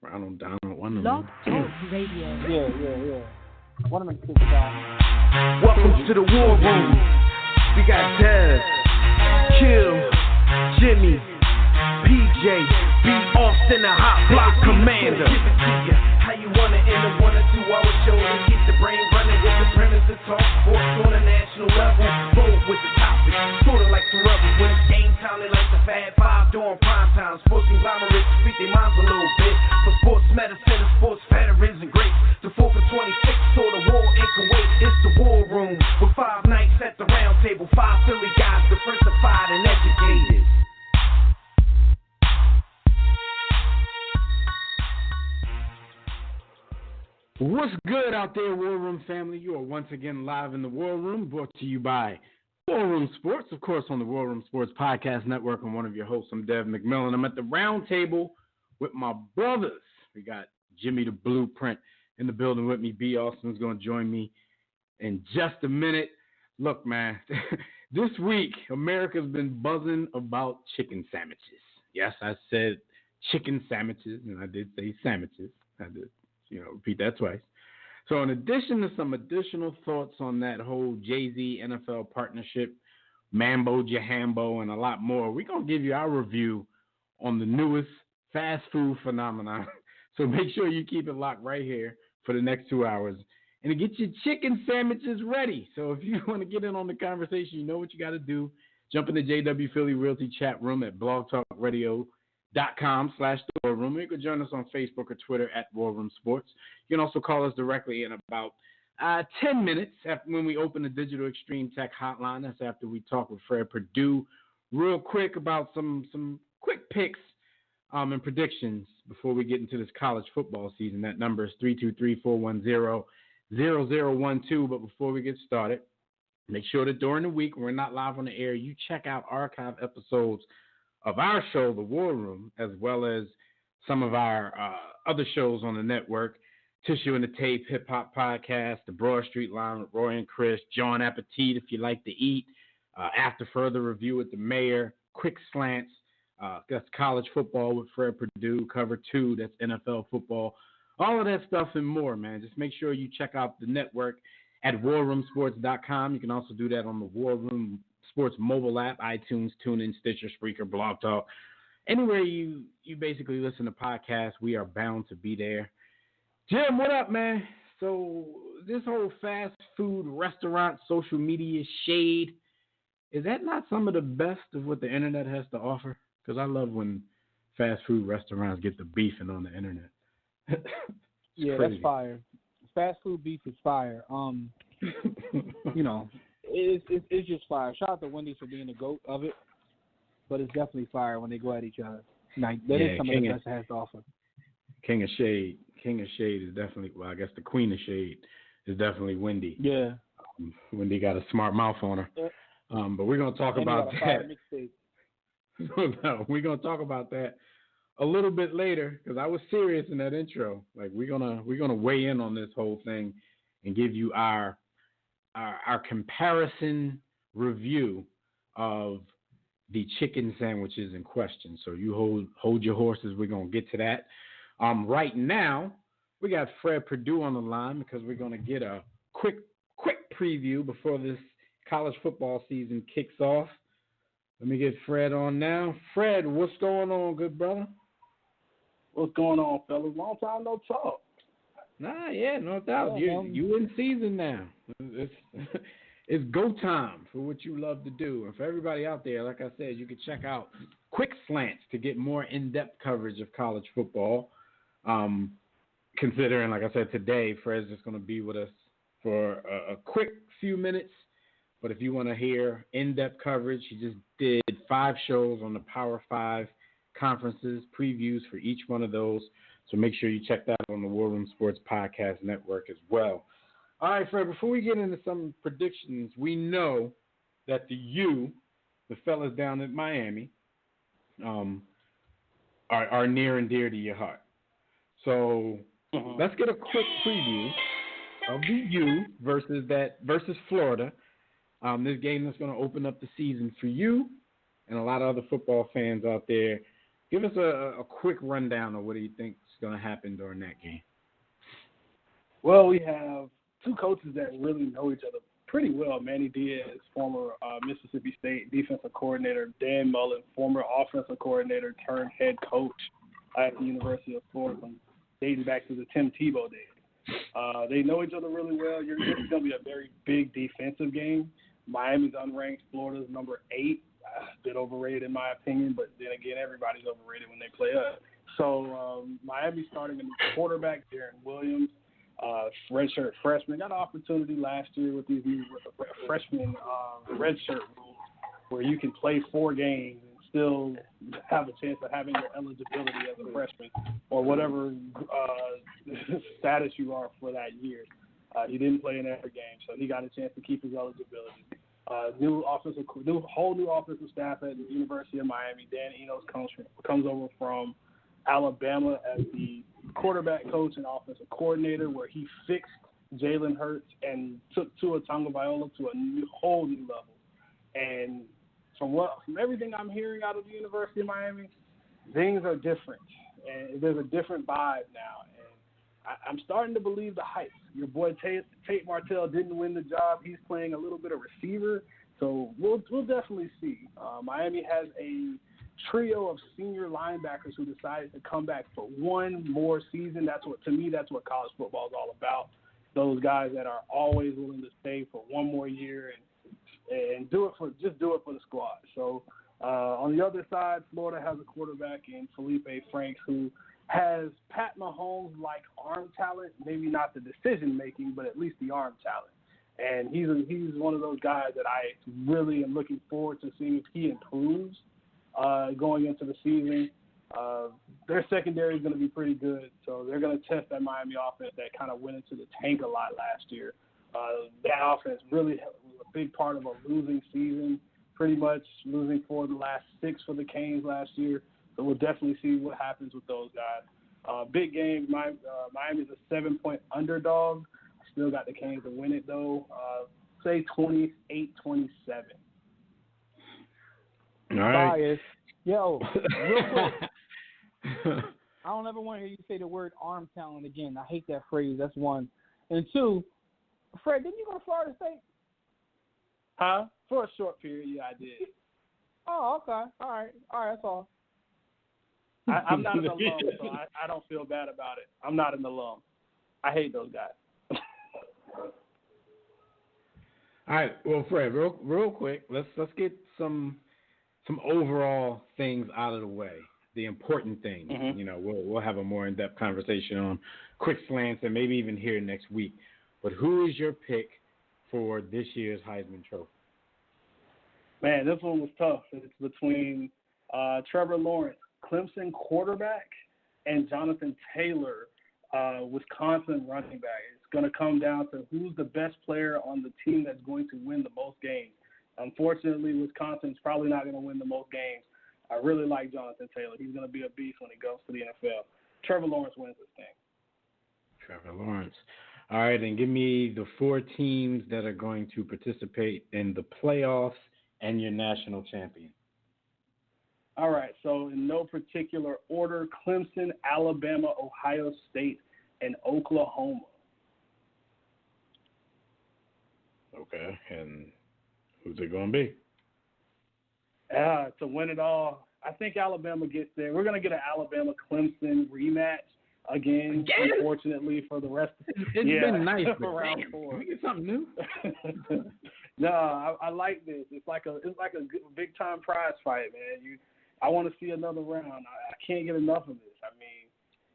Ronald Donald, one of Blog them. Talk Radio. Yeah. One of them kids out. Welcome to the War Room. We got Dev, Kill, Jimmy, PJ, B. Austin, the Hot Block Commander. How you wanna end a 1 or 2 hour show to keep the brain running with the premise to talk sports on a national level? Bold with the topic, sorta like the rebels when it's game time. They like the Fab Five during prime time. Sports conglomerates speak their minds a little bit. For sports medicine and sports veterans and greats. The 4 for 26 or the war in Kuwait. It's the War Room with 5 nights at the round table. 5 Philly guys diversified and educated. What's good out there, War Room family? You are once again live in the War Room, brought to you by War Room Sports, of course, on the War Room Sports Podcast Network. I'm one of your hosts. I'm Dev McMillan. I'm at the round table with my brothers. We got Jimmy the Blueprint in the building with me. B. Austin's going to join me in just a minute. Look, man, this week, America's been buzzing about chicken sandwiches. Yes, I said chicken sandwiches, and I did say sandwiches. I did. Repeat that twice. So in addition to some additional thoughts on that whole Jay-Z NFL partnership, Mambo Jahambo, and a lot more, we're going to give you our review on the newest fast food phenomenon. So make sure you keep it locked right here for the next 2 hours and to get your chicken sandwiches ready. So if you want to get in on the conversation, you know what you got to do. Jump in the JW Philly Realty chat room at blogtalkradio.com/thewarroom. You can join us on Facebook or Twitter at War Room Sports. You can also call us directly in about 10 minutes after when we open the Digital Extreme Tech Hotline. That's after we talk with Fred Perdue real quick about some quick picks and predictions before we get into this college football season. That number is 323-410-0012. But before we get started, make sure that during the week when we're not live on the air, you check out archive episodes of our show, The War Room, as well as some of our other shows on the network, Tissue and the Tape, Hip Hop Podcast, The Broad Street Line with Roy and Chris, John Appetit if you like to eat, After Further Review with the Mayor, Quick Slants, that's college football with Fred Perdue, Cover 2, that's NFL football, all of that stuff and more, man. Just make sure you check out the network at warroomsports.com. You can also do that on the War Room Sports mobile app, iTunes, TuneIn, Stitcher, Spreaker, Blog Talk. Anywhere you basically listen to podcasts, we are bound to be there. Jim, what up, man? So this whole fast food restaurant social media shade, is that not some of the best of what the internet has to offer? Because I love when fast food restaurants get the beefing on the internet. Yeah, crazy. That's fire. Fast food beef is fire. It's just fire. Shout out to Wendy's for being the GOAT of it, but it's definitely fire when they go at each other. Like, that is some of the best it has to offer. King of Shade is definitely, well, I guess the Queen of Shade is definitely Wendy. Yeah. Wendy got a smart mouth on her. Yeah. But we're going to talk about that. No, we're going to talk about that a little bit later because I was serious in that intro. Like, we're gonna weigh in on this whole thing and give you our comparison review of the chicken sandwiches in question. So you hold your horses. We're going to get to that. Right now, we got Fred Perdue on the line because we're going to get a quick preview before this college football season kicks off. Let me get Fred on now. Fred, what's going on, good brother? What's going on, fellas? Long time no talk. Nah, yeah, no doubt. You in season now. It's go time for what you love to do. And for everybody out there, like I said, you can check out Quick Slants to get more in-depth coverage of college football. Considering, like I said, today, Fred's just going to be with us for a quick few minutes. But if you want to hear in-depth coverage, he just did 5 shows on the Power 5 conferences, previews for each one of those. So make sure you check that out on the War Room Sports Podcast Network as well. All right, Fred, before we get into some predictions, we know that the fellas down in Miami, are near and dear to your heart. So let's get a quick preview of the U versus Florida. This game that's going to open up the season for you and a lot of other football fans out there. Give us a quick rundown of what do you think is going to happen during that game. Well, we have two coaches that really know each other pretty well. Manny Diaz, former Mississippi State defensive coordinator. Dan Mullen, former offensive coordinator turned head coach at the University of Florida, dating back to the Tim Tebow days. They know each other really well. This is going to be a very big defensive game. Miami's unranked. Florida's number 8. A bit overrated in my opinion, but then again, everybody's overrated when they play us. So Miami's starting a new quarterback, Darren Williams, redshirt freshman. Got an opportunity last year with the freshman redshirt rule where you can play 4 games and still have a chance of having your eligibility as a freshman or whatever status you are for that year. He didn't play in every game, so he got a chance to keep his eligibility. Whole new offensive staff at the University of Miami. Dan Enos comes over from Alabama as the quarterback coach and offensive coordinator, where he fixed Jalen Hurts and took Tua Tagovailoa to a whole new level. And from everything I'm hearing out of the University of Miami, things are different, and there's a different vibe now. And I'm starting to believe the hype. Your boy Tate Martell didn't win the job. He's playing a little bit of receiver, so we'll definitely see. Miami has a trio of senior linebackers who decided to come back for one more season. That's what college football is all about. Those guys that are always willing to stay for one more year and do it for the squad. So on the other side, Florida has a quarterback in Felipe Franks who has Pat Mahomes-like arm talent, maybe not the decision-making, but at least the arm talent. And he's one of those guys that I really am looking forward to seeing if he improves going into the season. Their secondary is going to be pretty good, so they're going to test that Miami offense that kind of went into the tank a lot last year. That offense really was a big part of a losing season, pretty much losing 4 of the last 6 for the Canes last year. So we'll definitely see what happens with those guys. Big game. Miami's a 7-point underdog. Still got the Canes to win it, though. Say 28-27. All right. Bias. Yo, real quick. I don't ever want to hear you say the word arm talent again. I hate that phrase. That's one. And 2, Fred, didn't you go to Florida State? Huh? For a short period, yeah, I did. Oh, okay. All right, that's all. I'm not an alum, so I don't feel bad about it. I'm not an alum. I hate those guys. All right. Well, Fred, real quick, let's get some overall things out of the way. The important things. Mm-hmm. You know, we'll have a more in-depth conversation on quick slants and maybe even here next week. But who is your pick for this year's Heisman Trophy? Man, this one was tough. It's between Trevor Lawrence, Clemson quarterback, and Jonathan Taylor, Wisconsin running back. It's going to come down to who's the best player on the team that's going to win the most games. Unfortunately, Wisconsin's probably not going to win the most games. I really like Jonathan Taylor. He's going to be a beast when he goes to the NFL. Trevor Lawrence wins this thing. Trevor Lawrence. All right, and give me the 4 teams that are going to participate in the playoffs and your national champion. All right, so in no particular order, Clemson, Alabama, Ohio State, and Oklahoma. Okay, and who's it going to be? To win it all, I think Alabama gets there. We're going to get an Alabama-Clemson rematch again, unfortunately, for the rest of It's been nice, but round damn, 4. Can we get something new? No, I like this. It's like a big time prize fight, man. I want to see another round. I can't get enough of this. I mean,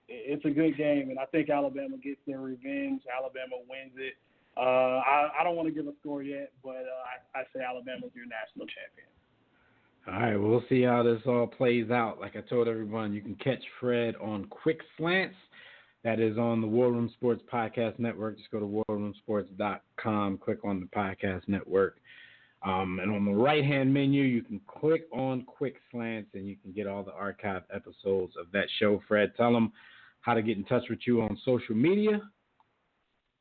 it's a good game, and I think Alabama gets their revenge. Alabama wins it. I don't want to give a score yet, but I say Alabama's your national champion. All right, we'll see how this all plays out. Like I told everyone, you can catch Fred on Quick Slants. That is on the War Room Sports Podcast Network. Just go to warroomsports.com, click on the podcast network. And on the right-hand menu, you can click on Quick Slants, and you can get all the archived episodes of that show. Fred, tell them how to get in touch with you on social media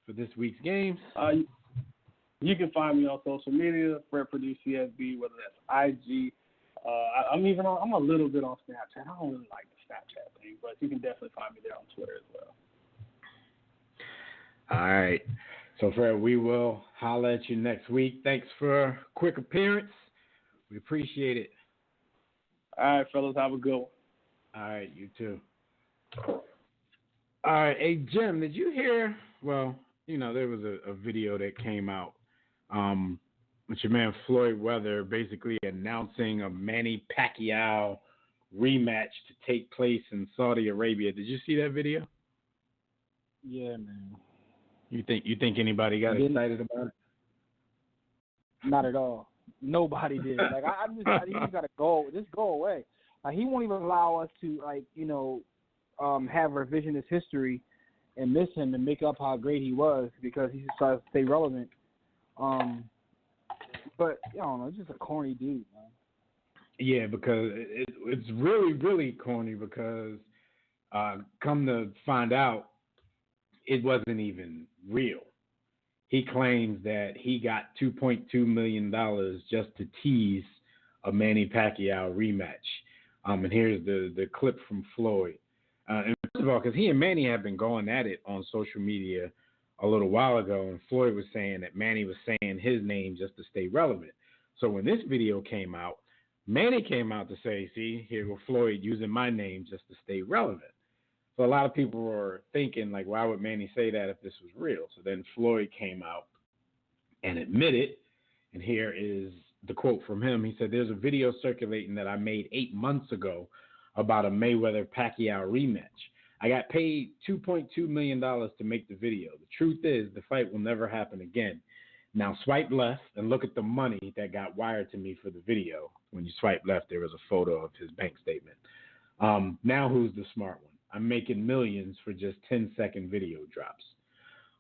for this week's games. You can find me on social media, Fred Purdue CSB, whether that's IG, I'm a little bit on Snapchat. I don't really like the Snapchat thing, but you can definitely find me there on Twitter as well. All right. So, Fred, we will holler at you next week. Thanks for a quick appearance. We appreciate it. All right, fellas. Have a good one. All right. You too. All right. Hey, Jim, did you hear? Well, there was a video that came out with your man Floyd Weather basically announcing a Manny Pacquiao rematch to take place in Saudi Arabia. Did you see that video? Yeah, man. You think anybody got excited about it? Not at all. Nobody did. Like he just gotta go. Just go away. Like he won't even allow us to have revisionist history and miss him and make up how great he was because he just tries to stay relevant. But I don't know. It's just a corny dude, man. Yeah, because it's really, really corny because come to find out, it wasn't even real. He claims that he got $2.2 million just to tease a Manny Pacquiao rematch. And here's the clip from Floyd. And first of all, because he and Manny have been going at it on social media a little while ago, and Floyd was saying that Manny was saying his name just to stay relevant. So when this video came out, Manny came out to say, see, here with Floyd using my name just to stay relevant. So a lot of people were thinking, like, why would Manny say that if this was real? So then Floyd came out and admitted, and here is the quote from him. He said, there's a video circulating that I made 8 months ago about a Mayweather-Pacquiao rematch. I got paid $2.2 million to make the video. The truth is the fight will never happen again. Now swipe left and look at the money that got wired to me for the video. When you swipe left, there was a photo of his bank statement. Now who's the smart one? I'm making millions for just 10-second video drops.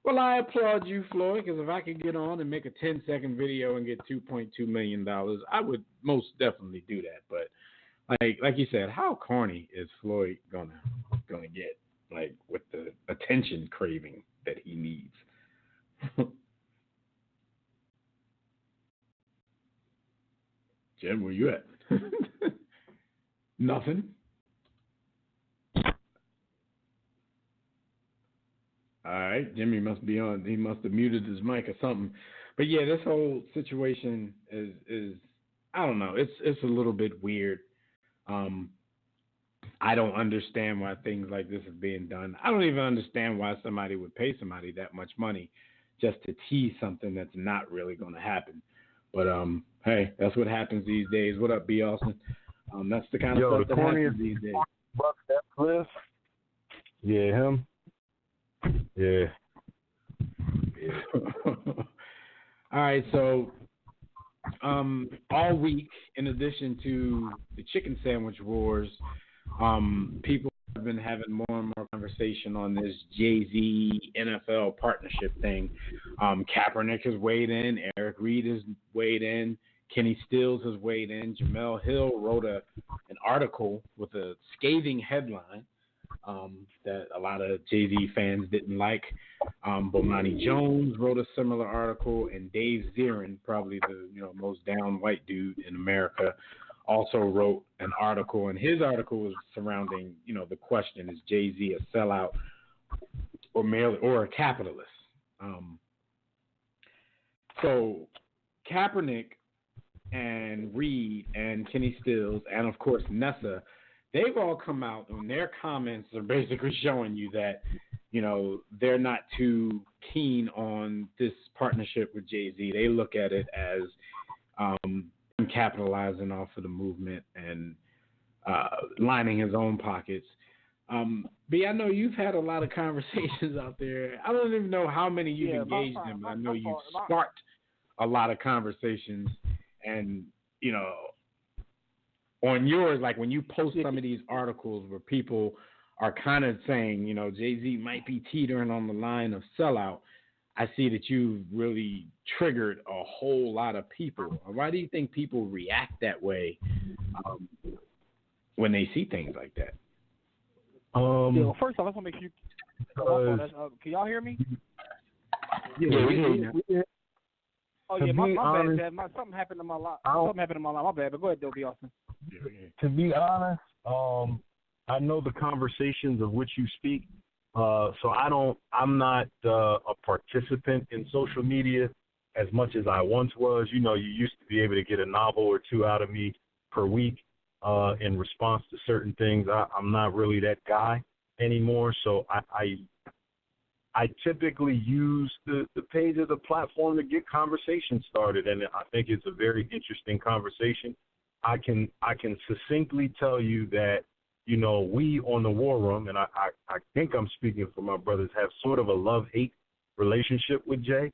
Well, I applaud you, Floyd, because if I could get on and make a 10-second video and get $2.2 million, I would most definitely do that. But like you said, how corny is Floyd gonna get, like, with the attention craving that he needs? Jim, where you at? Nothing. All right, Jimmy must be on. He must have muted his mic or something. But yeah, this whole situation is I don't know. It's a little bit weird. I don't understand why things like this is being done. I don't even understand why somebody would pay somebody that much money just to tease something that's not really going to happen. But hey, that's what happens these days. What up, B. Austin? That's the kind of stuff that happens these days. That Cliff. Yeah, him. Yeah. All right, so all week, in addition to the chicken sandwich wars, people have been having more and more conversation on this Jay-Z NFL partnership thing. Kaepernick has weighed in. Eric Reed has weighed in. Kenny Stills has weighed in. Jamel Hill wrote an article with a scathing headline that a lot of Jay-Z fans didn't like. Bomani Jones wrote a similar article, and Dave Zirin, probably the most down white dude in America, also wrote an article, and his article was surrounding the question: is Jay-Z a sellout or a capitalist? So Kaepernick and Reed and Kenny Stills and of course Nessa, they've all come out and their comments are basically showing you that, they're not too keen on this partnership with Jay-Z. They look at it as capitalizing off of the movement and lining his own pockets. B, I know you've had a lot of conversations out there. I don't even know how many you've engaged in, but I know you've sparked a lot of conversations. And, on yours, like when you post some of these articles where people are kind of saying, Jay-Z might be teetering on the line of sellout, I see that you've really triggered a whole lot of people. Why do you think people react that way when they see things like that? First off, I just want to make sure. Can y'all hear me? Yeah, we hear you now. Oh to yeah, my be honest, bad, Dad. Something happened in my life. I don't- Something happened in my life. My bad. But go ahead, Dopey Austin. to be honest, I know the conversations of which you speak. So I'm not a participant in social media as much as I once was. You know, you used to be able to get a novel or two out of me per week in response to certain things. I'm not really that guy anymore. So I typically use the page of the platform to get conversation started, and I think it's a very interesting conversation. I can succinctly tell you that, you know, we on the War Room, and I think I'm speaking for my brothers, have sort of a love-hate relationship with Jay,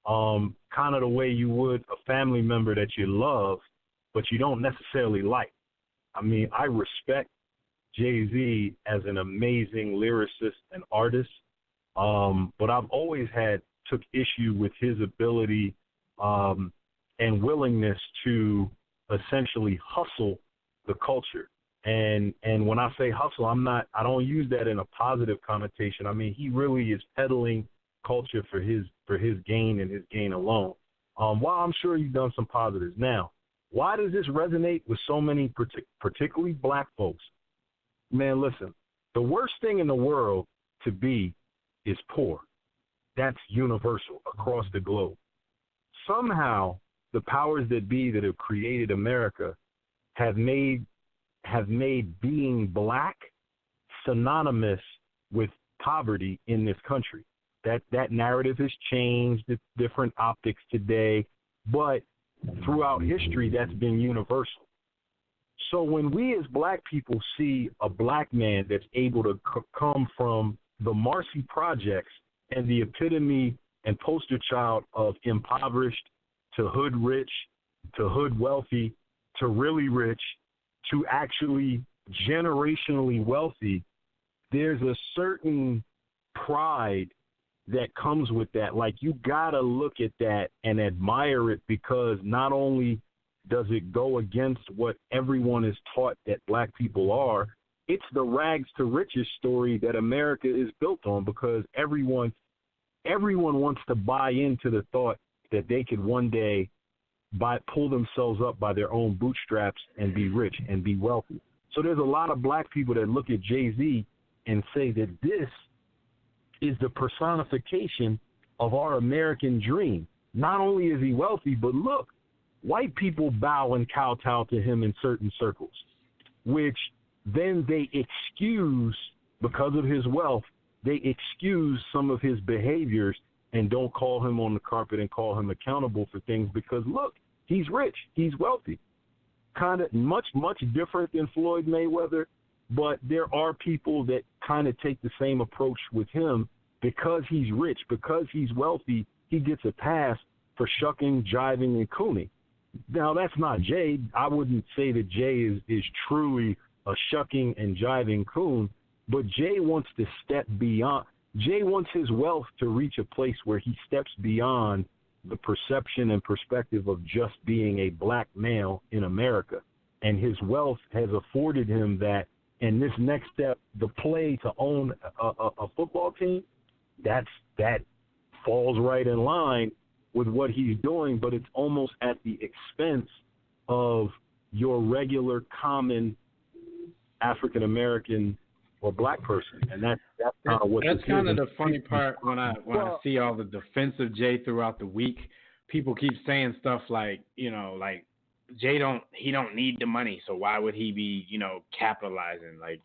kind of the way you would a family member that you love, but you don't necessarily like. I mean, I respect Jay-Z as an amazing lyricist and artist, but I've always took issue with his ability and willingness to essentially hustle the culture. And when I say hustle, I don't use that in a positive connotation. I mean, he really is peddling culture for his gain and his gain alone. While I'm sure he's done some positives. Now, why does this resonate with so many, particularly black folks? Man, listen, the worst thing in the world to be is poor. That's universal across the globe. Somehow, the powers that be that have created America have made being black synonymous with poverty in this country. That narrative has changed. It's different optics today, but throughout history, that's been universal. So when we as black people see a black man that's able to come from the Marcy Projects and the epitome and poster child of impoverished to hood rich to hood wealthy to really rich to actually generationally wealthy, there's a certain pride that comes with that. Like, you gotta look at that and admire it, because not only does it go against what everyone is taught that black people are, it's the rags to riches story that America is built on, because everyone wants to buy into the thought that they could one day pull themselves up by their own bootstraps and be rich and be wealthy. So there's a lot of black people that look at Jay-Z and say that this is the personification of our American dream. Not only is he wealthy, but look, white people bow and kowtow to him in certain circles, which then they excuse, because of his wealth, they excuse some of his behaviors and don't call him on the carpet and call him accountable for things, because look, he's rich, he's wealthy. Kind of much different than Floyd Mayweather, but there are people that kind of take the same approach with him. Because he's rich, because he's wealthy, he gets a pass for shucking, jiving, and cooning. Now, that's not Jay. I wouldn't say that Jay is truly a shucking and jiving coon, but Jay wants to step beyond. Jay wants his wealth to reach a place where he steps beyond the perception and perspective of just being a black male in America. And his wealth has afforded him that. And this next step, the play to own a football team, that falls right in line with what he's doing, but it's almost at the expense of your regular, common African-American or black person. And that's kind of what that's kind of the funny part when I see all the defense of Jay throughout the week. People keep saying stuff like, you know, like Jay don't need the money, so why would he be, you know, capitalizing? Like,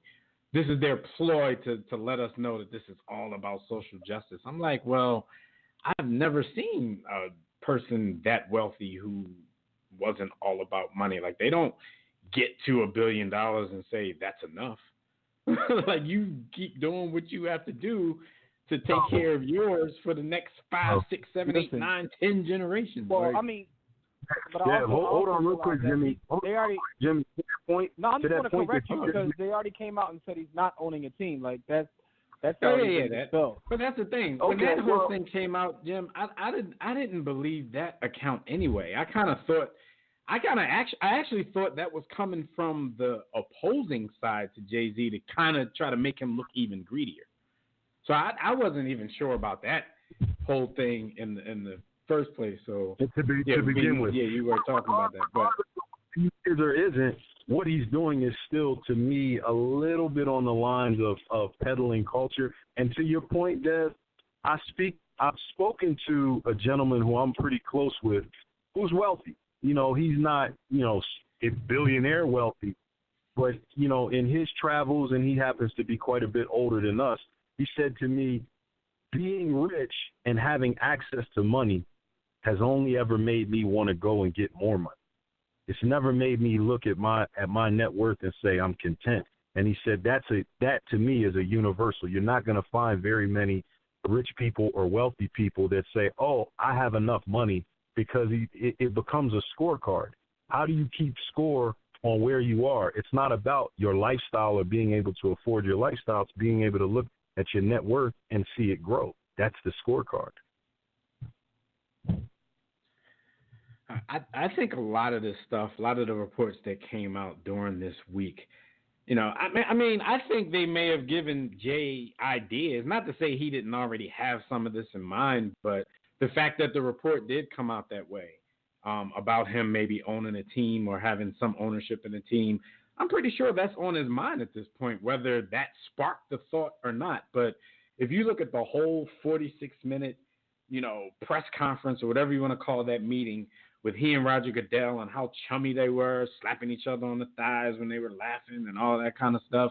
this is their ploy to let us know that this is all about social justice. I'm like, well, I've never seen a person that wealthy who wasn't all about money. Like, they don't get to $1 billion and say that's enough. Like, you keep doing what you have to do to take care of yours for the next 5, 6, 7, 8, 9, 10 generations. Well, like, I mean, but yeah, hold on real quick, Jimmy. Jimmy, to that point. No, I'm just going to correct you because they already came out and said he's not owning a team. Like, that's But that's the thing. When that whole thing came out, Jim, I didn't believe that account anyway. I actually thought that was coming from the opposing side to Jay-Z to kind of try to make him look even greedier. So I wasn't even sure about that whole thing in the first place. So to begin with. Yeah, you were talking about that. But is or isn't, what he's doing is still, to me, a little bit on the lines of peddling culture. And to your point, Dev, I've spoken to a gentleman who I'm pretty close with who's wealthy. You know, he's not, a billionaire wealthy, but, in his travels, and he happens to be quite a bit older than us, he said to me, being rich and having access to money has only ever made me want to go and get more money. It's never made me look at my net worth and say I'm content. And he said that to me is a universal. You're not going to find very many rich people or wealthy people that say, oh, I have enough money, because it becomes a scorecard. How do you keep score on where you are? It's not about your lifestyle or being able to afford your lifestyle. It's being able to look at your net worth and see it grow. That's the scorecard. I think a lot of this stuff, a lot of the reports that came out during this week, I think they may have given Jay ideas. Not to say he didn't already have some of this in mind, but the fact that the report did come out that way about him maybe owning a team or having some ownership in a team, I'm pretty sure that's on his mind at this point, whether that sparked the thought or not. But if you look at the whole 46-minute, press conference or whatever you want to call that meeting with he and Roger Goodell and how chummy they were, slapping each other on the thighs when they were laughing and all that kind of stuff,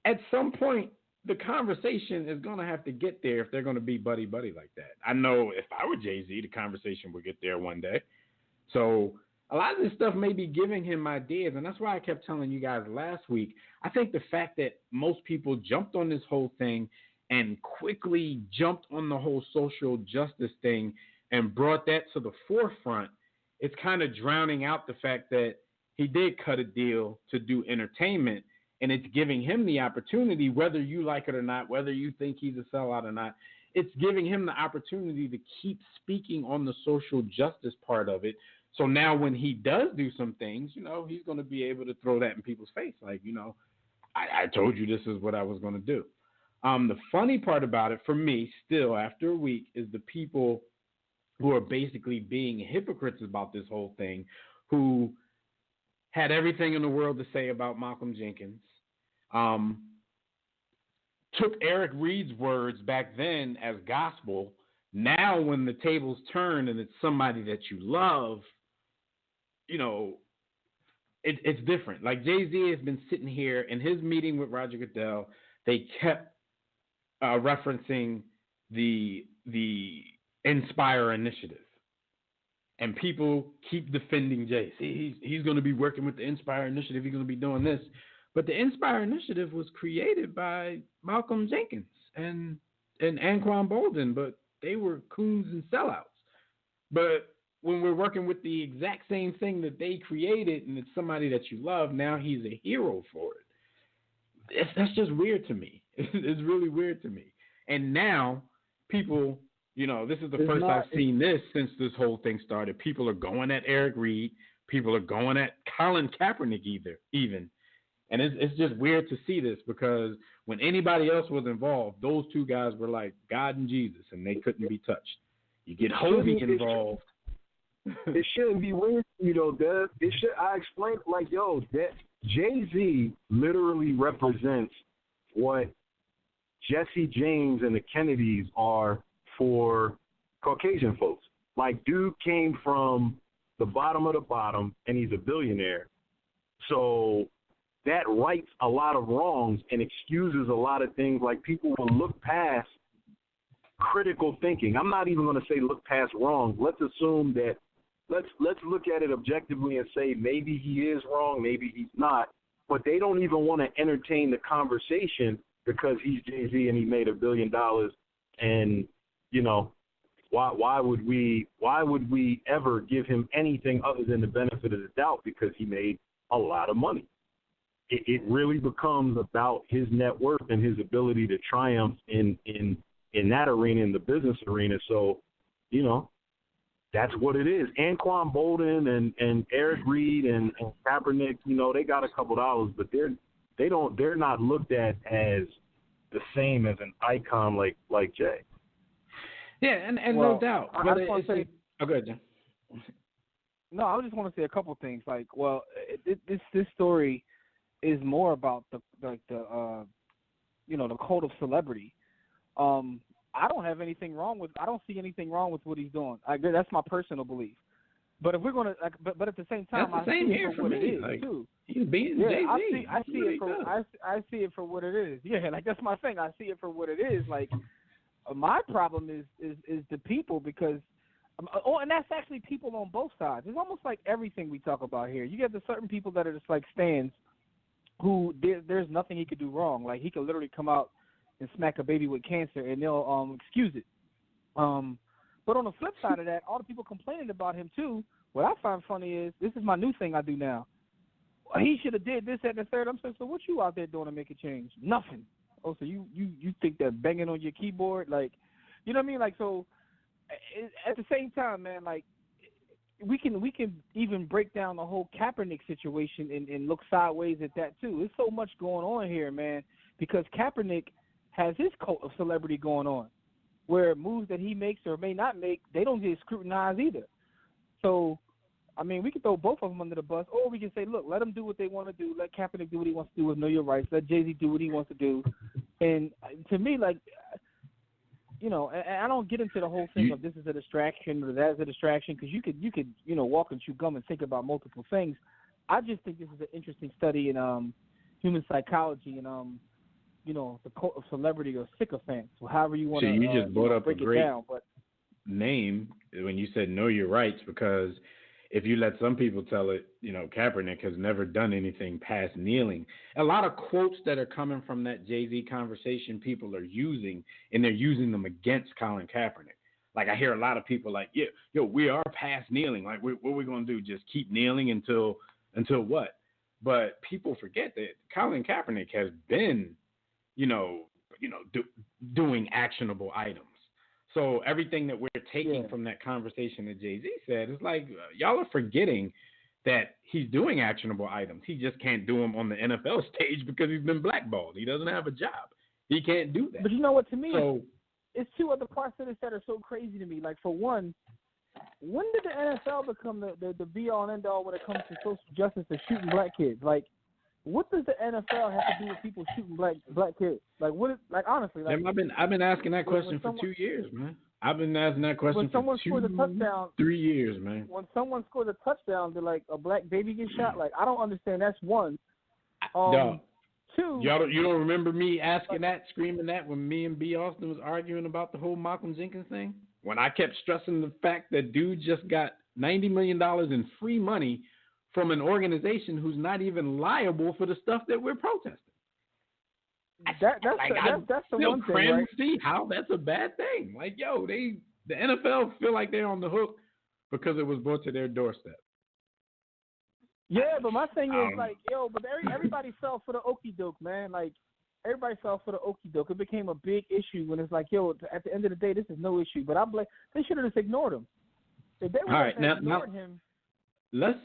at some point, the conversation is going to have to get there if they're going to be buddy-buddy like that. I know if I were Jay-Z, the conversation would get there one day. So a lot of this stuff may be giving him ideas, and that's why I kept telling you guys last week. I think the fact that most people jumped on this whole thing and quickly jumped on the whole social justice thing and brought that to the forefront, it's kind of drowning out the fact that he did cut a deal to do entertainment, and it's giving him the opportunity, whether you like it or not, whether you think he's a sellout or not, it's giving him the opportunity to keep speaking on the social justice part of it. So now when he does do some things, he's going to be able to throw that in people's face. Like, I told you this is what I was going to do. The funny part about it for me still after a week is the people who are basically being hypocrites about this whole thing, who had everything in the world to say about Malcolm Jenkins, took Eric Reed's words back then as gospel. Now when the tables turn and it's somebody that you love, it's different. Like Jay-Z has been sitting here in his meeting with Roger Goodell. They kept referencing the Inspire initiative. And people keep defending Jay. See, he's going to be working with the Inspire initiative. He's going to be doing this. But the Inspire initiative was created by Malcolm Jenkins and Anquan Bolden, but they were coons and sellouts. But when we're working with the exact same thing that they created and it's somebody that you love, now he's a hero for it. That's just weird to me. It's really weird to me. And now people, this is the first I've seen this since this whole thing started. People are going at Eric Reed. People are going at Colin Kaepernick even. And it's just weird to see this because when anybody else was involved, those two guys were like God and Jesus, and they couldn't be touched. You get Hovey involved. It shouldn't be weird, Dev. I explained that Jay-Z literally represents what Jesse James and the Kennedys are for Caucasian folks. Like, dude came from the bottom of the bottom, and he's a billionaire. So that rights a lot of wrongs and excuses a lot of things. Like, people will look past critical thinking. I'm not even going to say look past wrongs. Let's assume that let's look at it objectively and say maybe he is wrong, maybe he's not. But they don't even want to entertain the conversation because he's Jay-Z and he made $1 billion. And why would we ever give him anything other than the benefit of the doubt because he made a lot of money? It really becomes about his net worth and his ability to triumph in that arena, in the business arena. So, that's what it is. Anquan Bolden and Eric Reed and Kaepernick, they got a couple dollars, but they're not looked at as the same as an icon like Jay. Yeah, and no doubt. I just want to say. Oh, go ahead, John. No, I just want to say a couple things. Like, well, this story is more about the cult of celebrity. I don't have anything wrong with. I don't see anything wrong with what he's doing. That's my personal belief. But if we're gonna, but at the same time, I see it for what it is too. He's being Jay-Z. I see it for what it is. Yeah, like that's my thing. I see it for what it is. Like my problem is the people because. And that's actually people on both sides. It's almost like everything we talk about here. You get the certain people that are just like stands who there's nothing he could do wrong. Like he could literally come out and smack a baby with cancer and they'll excuse it. But on the flip side of that, all the people complaining about him too, what I find funny is this is my new thing I do now. He should have did this, that, and the third. I'm saying, so what you out there doing to make a change? Nothing. Oh, so you think that banging on your keyboard, like, you know what I mean? Like, so at the same time, man, like we can even break down the whole Kaepernick situation and look sideways at that too. There's so much going on here, man, because Kaepernick has his cult of celebrity going on, where moves that he makes or may not make, they don't get scrutinized either. So, I mean, we can throw both of them under the bus, or we can say, look, let them do what they want to do. Let Kaepernick do what he wants to do with Know Your Rights. Let Jay-Z do what he wants to do. And to me, like, you know, and I don't get into the whole thing of this is a distraction or that is a distraction because you could walk and chew gum and think about multiple things. I just think this is an interesting study in human psychology and the cult of celebrity or sycophants, or however you want to. So you just brought up break a great it down, but name when you said Know Your Rights, because if you let some people tell it, Kaepernick has never done anything past kneeling. A lot of quotes that are coming from that Jay-Z conversation people are using, and they're using them against Colin Kaepernick. Like I hear a lot of people like, we are past kneeling. Like what are we going to do? Just keep kneeling until what? But people forget that Colin Kaepernick has been, doing actionable items. So everything that we're taking from that conversation that Jay-Z said is like, y'all are forgetting that he's doing actionable items. He just can't do them on the NFL stage because he's been blackballed. He doesn't have a job. He can't do that. But you know what, to me, it's two other parts of this that are so crazy to me. Like, for one, when did the NFL become the be-all and end-all when it comes to social justice and shooting black kids? Like, what does the NFL have to do with people shooting black kids? Like, what is, like, honestly, like, I've been asking that question for 2 years, man. I've been asking that question for 3 years, man. When someone scores a touchdown, did like a black baby get shot? Like, I don't understand. That's one. Two. You don't remember me asking that, screaming that when me and B. Austin was arguing about the whole Malcolm Jenkins thing? When I kept stressing the fact that dude just got $90 million in free money from an organization who's not even liable for the stuff that we're protesting. That's the one thing, right? See how that's a bad thing. Like, the NFL feel like they're on the hook because it was brought to their doorstep. Yeah, but my thing is like, but everybody fell for the okie doke, man. Like, everybody fell for the okie doke. It became a big issue when it's like, at the end of the day, this is no issue. But they should have just ignored him. If they would have ignored him. Let's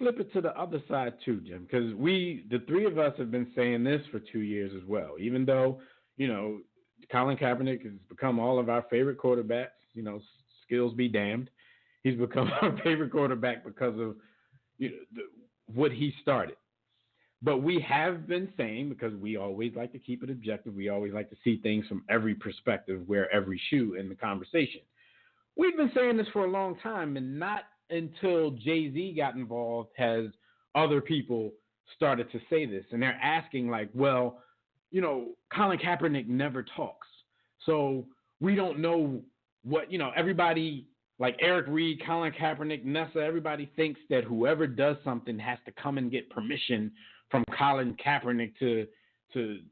flip it to the other side too, Jim, because the three of us have been saying this for 2 years as well. Even though, Colin Kaepernick has become all of our favorite quarterbacks, skills be damned. He's become our favorite quarterback because of what he started. But we have been saying, because we always like to keep it objective, we always like to see things from every perspective, wear every shoe in the conversation. We've been saying this for a long time, and not until Jay-Z got involved has other people started to say this. And they're asking like, well, Colin Kaepernick never talks. So we don't know what, everybody like Eric Reed, Colin Kaepernick, Nessa, everybody thinks that whoever does something has to come and get permission from Colin Kaepernick to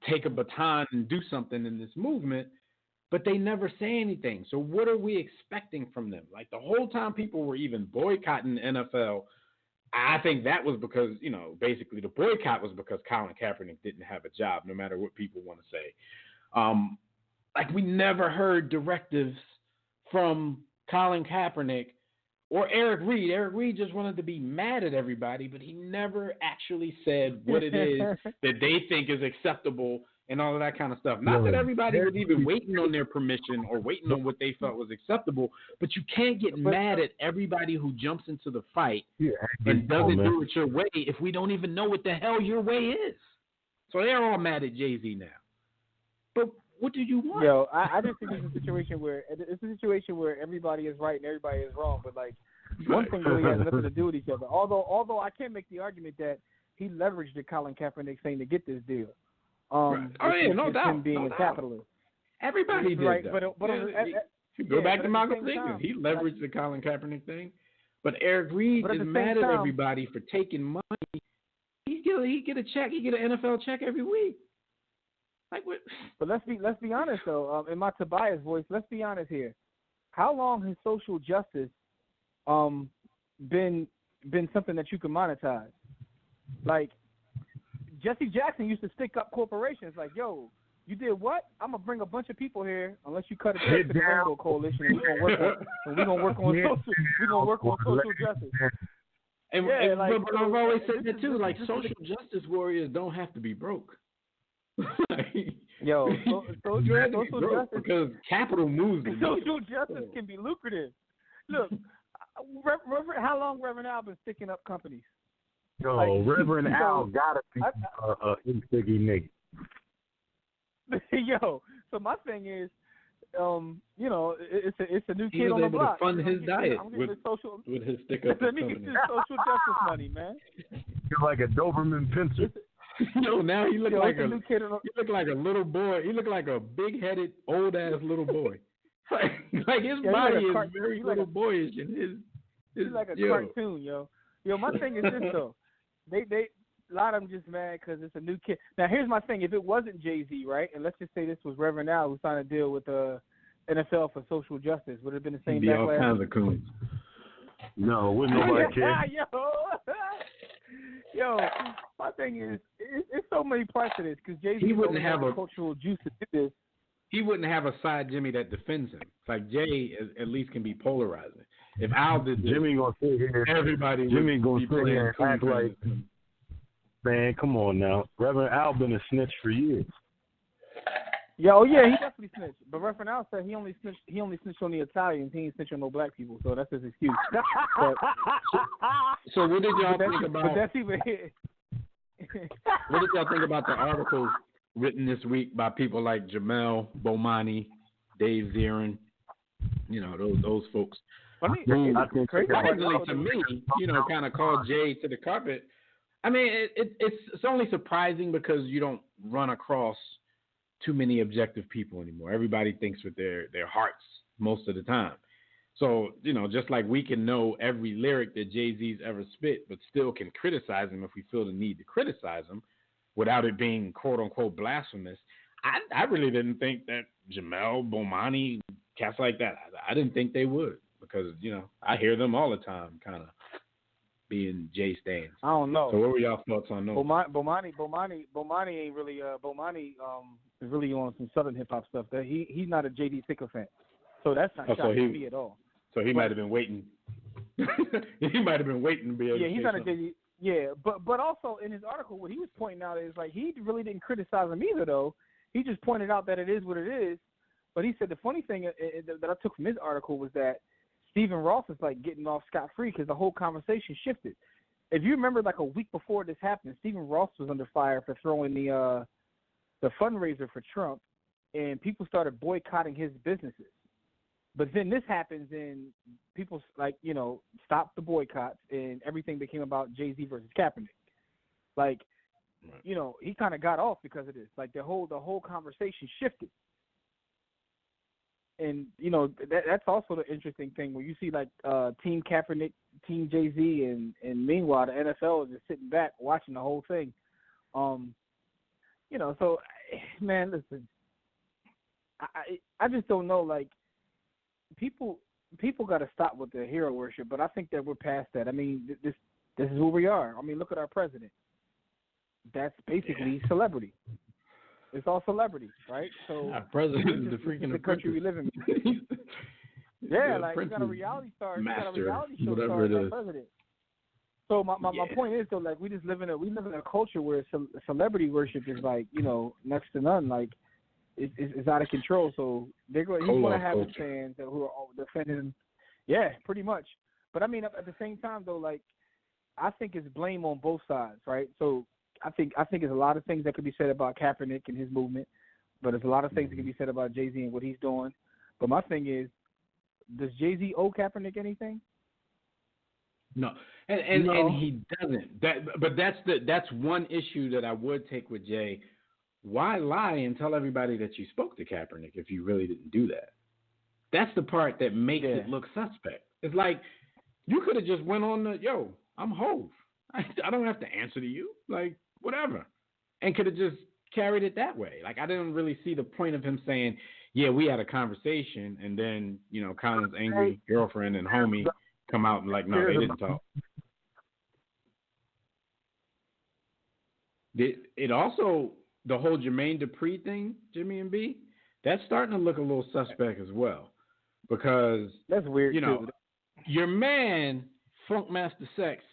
take a baton and do something in this movement. But they never say anything. So what are we expecting from them? Like the whole time people were even boycotting the NFL, I think that was because, basically the boycott was because Colin Kaepernick didn't have a job, no matter what people want to say. Like we never heard directives from Colin Kaepernick or Eric Reed. Eric Reed just wanted to be mad at everybody, but he never actually said what it is that they think is acceptable and all of that kind of stuff. Not that everybody was even waiting on their permission or waiting on what they felt was acceptable, but you can't get mad at everybody who jumps into the fight and doesn't do it your way if we don't even know what the hell your way is. So they're all mad at Jay-Z now. But what do you want? Yo, I just think it's a situation where everybody is right and everybody is wrong. But like one thing really has nothing to do with each other. Although I can make the argument that he leveraged the Colin Kaepernick thing to get this deal. No doubt. Him being a capitalist. Everybody did right, that. But go back to Malcolm Jenkins. He leveraged the Colin Kaepernick thing. But Eric Reed is mad at everybody for taking money. He get a check. He get an NFL check every week. Like what? But let's be honest though. In my Tobias voice, let's be honest here. How long has social justice been something that you can monetize? Like Jesse Jackson used to stick up corporations. Like, yo, you did what? I'm gonna bring a bunch of people here unless you cut a check to the Rainbow Coalition, and we're gonna work on social justice. And but I've always said that too. Like social justice warriors don't have to be broke. Social justice because capital moves. Social justice can be lucrative. Look, how long Reverend Al been sticking up companies? Yo, Reverend Al gotta be nigga. Yo, so my thing is, it's a new kid on the block. He was able to fund his diet with his stick-up Let me get this social justice money, man. You're like a Doberman Pinscher. No, now he look like a little boy. He look like a big-headed, old-ass little boy. like his body is very little boyish, and he's like a cartoon, yo. Yo, my thing is this though. They a lot of them just mad because it's a new kid. Now, here's my thing. If it wasn't Jay-Z, right, and let's just say this was Reverend Al who signed a deal with the NFL for social justice, would it have been the same backlash? All kinds of coons. No, wouldn't nobody care. Yo, my thing is, it's so many parts of this because Jay-Z wouldn't have a cultural juice to do this. He wouldn't have a side Jimmy that defends him. It's like Jay at least can be polarizing. If Al did this, Jimmy gonna sit here, everybody Jimmy gonna sit here and act like, man, come on now. Reverend Al been a snitch for years. Yeah, he definitely snitched. But Reverend Al said he only snitched on the Italians. He ain't snitched on no black people, so that's his excuse. So what did y'all think about? But that's even it. What did y'all think about the articles written this week by people like Jamel Bomani, Dave Zirin, those folks? Surprisingly to me, kind of called Jay to the carpet. I mean, it's only surprising because you don't run across too many objective people anymore. Everybody thinks with their hearts most of the time. So, just like we can know every lyric that Jay-Z's ever spit, but still can criticize him if we feel the need to criticize him without it being quote-unquote blasphemous. I really didn't think that Jamel, Bomani, cats like that, I didn't think they would because, I hear them all the time kind of being Jay stands. I don't know. So what were y'all thoughts on those? Bomani ain't really Bomani is really on some Southern hip hop stuff. That he's not a JD sycophant, so that's not shocking to me at all. So he might have been waiting. He might have been waiting to be able to he's not something. A JD. Yeah, but also in his article, what he was pointing out is like he really didn't criticize him either though. He just pointed out that it is what it is. But he said the funny thing that I took from his article was that Stephen Ross is like getting off scot-free because the whole conversation shifted. If you remember, like a week before this happened, Stephen Ross was under fire for throwing the fundraiser for Trump, and people started boycotting his businesses. But then this happens, and people stop the boycotts, and everything became about Jay-Z versus Kaepernick. Like, he kind of got off because of this. Like the whole conversation shifted. And, that's also the interesting thing where you see, like, Team Kaepernick, Team Jay-Z, and meanwhile, the NFL is just sitting back watching the whole thing. So, man, listen, I just don't know, like, people got to stop with the hero worship, but I think that we're past that. I mean, this is who we are. I mean, look at our president. That's basically celebrity. It's all celebrity, right? So our president is the freaking the country we live in. Yeah, like you got a reality star, you got a reality show star as our president. So my point is though, like we live in a culture where celebrity worship is like, you know, next to none. Like it's out of control. So he's going to have his fans who are defending him. Yeah, pretty much. But I mean, at the same time though, like I think it's blame on both sides, right? So I think there's a lot of things that could be said about Kaepernick and his movement, but there's a lot of things that can be said about Jay-Z and what he's doing. But my thing is, does Jay-Z owe Kaepernick anything? No, and he doesn't. But that's one issue that I would take with Jay. Why lie and tell everybody that you spoke to Kaepernick if you really didn't do that? That's the part that makes it look suspect. It's like you could have just went on I'm Hove. I don't have to answer to you. Like whatever, and could have just carried it that way. Like I didn't really see the point of him saying, "Yeah, we had a conversation," and then Colin's angry girlfriend and homie come out and like, no, they didn't talk. It also, the whole Jermaine Dupri thing, Jimmy and B, that's starting to look a little suspect as well, because that's weird too. Your man Funkmaster Sex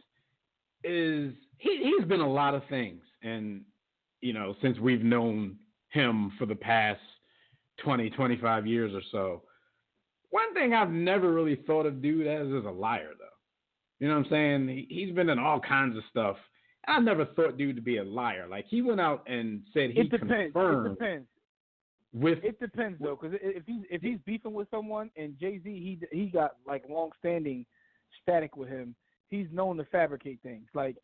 is he's been a lot of things, and since we've known him for the past 20-25 years or so. One thing I've never really thought of dude as is a liar, though. You know what I'm saying? He's been in all kinds of stuff. I never thought dude to be a liar. Like, he went out and said he confirmed. It depends, though, because if he's beefing with someone and Jay-Z, he got, like, long-standing static with him, he's known to fabricate things. Like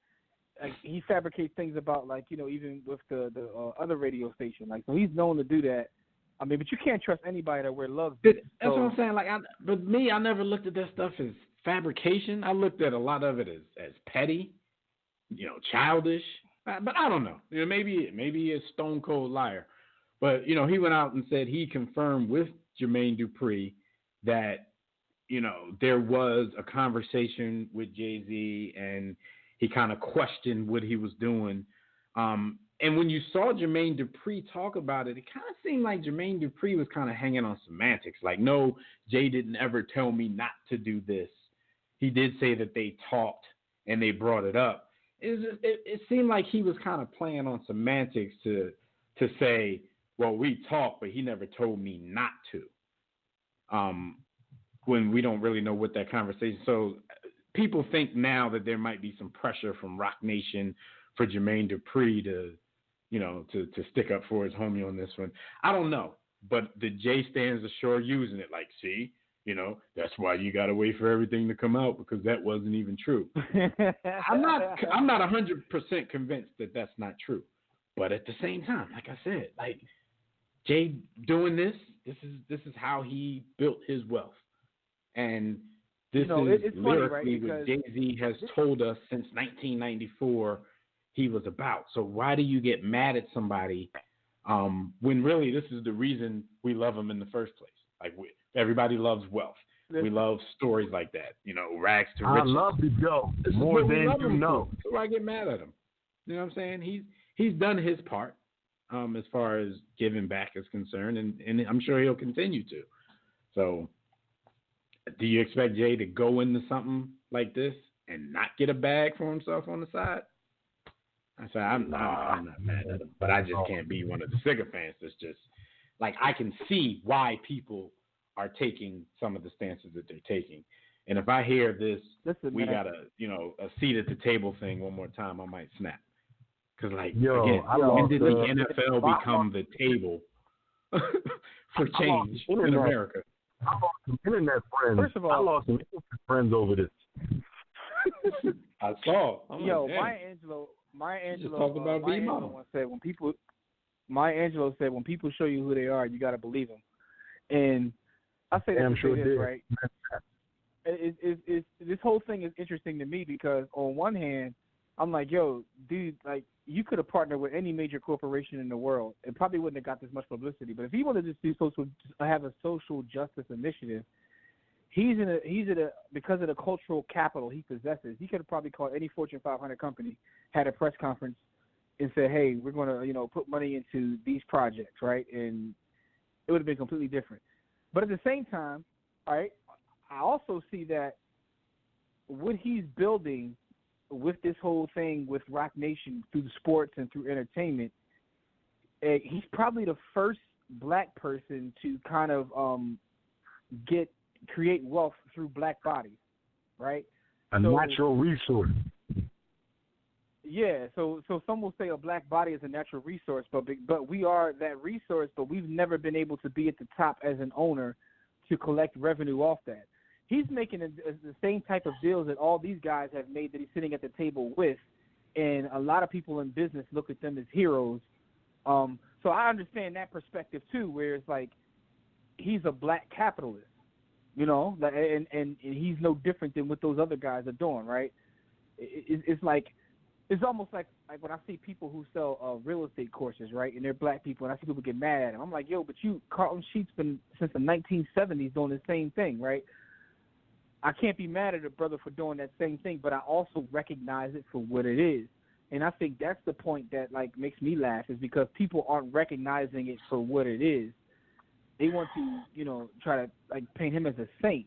he fabricates things about, like, even with the other radio station. Like, so he's known to do that. I mean, but you can't trust anybody that wear lugs. That's what I'm saying. Like, but me, I never looked at that stuff as fabrication. I looked at a lot of it as petty, childish. But I don't know. Maybe he is stone cold liar. But he went out and said he confirmed with Jermaine Dupri that there was a conversation with Jay-Z, and he kind of questioned what he was doing. And when you saw Jermaine Dupri talk about it, it kind of seemed like Jermaine Dupri was kind of hanging on semantics. Like, no, Jay didn't ever tell me not to do this. He did say that they talked and they brought it up. It seemed like he was kind of playing on semantics to say, well, we talked, but he never told me not to. When we don't really know what that conversation. So people think now that there might be some pressure from Rock Nation for Jermaine Dupri to stick up for his homie on this one. I don't know, but the J stands ashore using it. Like, see, that's why you got to wait for everything to come out, because that wasn't even true. I'm not 100% convinced that that's not true, but at the same time, like I said, like Jay doing this is how he built his wealth, and this is lyrically what Jay-Z has told us since 1994. He was about. So why do you get mad at somebody when really this is the reason we love him in the first place? Like, everybody loves wealth. We love stories like that. Rags to riches. I love the Joe more than you know. So why get mad at him? You know what I'm saying? He's done his part as far as giving back is concerned, and I'm sure he'll continue to. So do you expect Jay to go into something like this and not get a bag for himself on the side? I said, I'm not mad at him, but I just can't be one of the sycophants that's just, like, I can see why people are taking some of the stances that they're taking. And if I hear this, we got a seat at the table thing one more time, I might snap. Because, like, when did the NFL become the table for change in America? I lost some internet friends. First of all, I lost some internet friends over this. I saw. Maya Angelou said when people show you who they are, you got to believe them. And I say that right? This whole thing is interesting to me because on one hand, I'm like, yo, dude, like, you could have partnered with any major corporation in the world. It probably wouldn't have got this much publicity. But if he wanted to have a social justice initiative, because of the cultural capital he possesses, he could have probably called any Fortune 500 company, had a press conference, and said, hey, we're going to, put money into these projects, right? And it would have been completely different. But at the same time, all right, I also see that what he's building with this whole thing with Rock Nation through the sports and through entertainment, he's probably the first black person to kind of create wealth through black bodies, right? A natural resource. Yeah, so some will say a black body is a natural resource, but we are that resource, but we've never been able to be at the top as an owner to collect revenue off that. He's making the same type of deals that all these guys have made that he's sitting at the table with, and a lot of people in business look at them as heroes. So I understand that perspective too, where it's like he's a black capitalist, you know, and he's no different than what those other guys are doing, right? It's almost like when I see people who sell real estate courses, right, and they're black people, and I see people get mad at them. I'm like, yo, but Carlton Sheets been since the 1970s doing the same thing, right? I can't be mad at a brother for doing that same thing, but I also recognize it for what it is. And I think that's the point that, like, makes me laugh, is because people aren't recognizing it for what it is. They want to, you know, try to, like, paint him as a saint.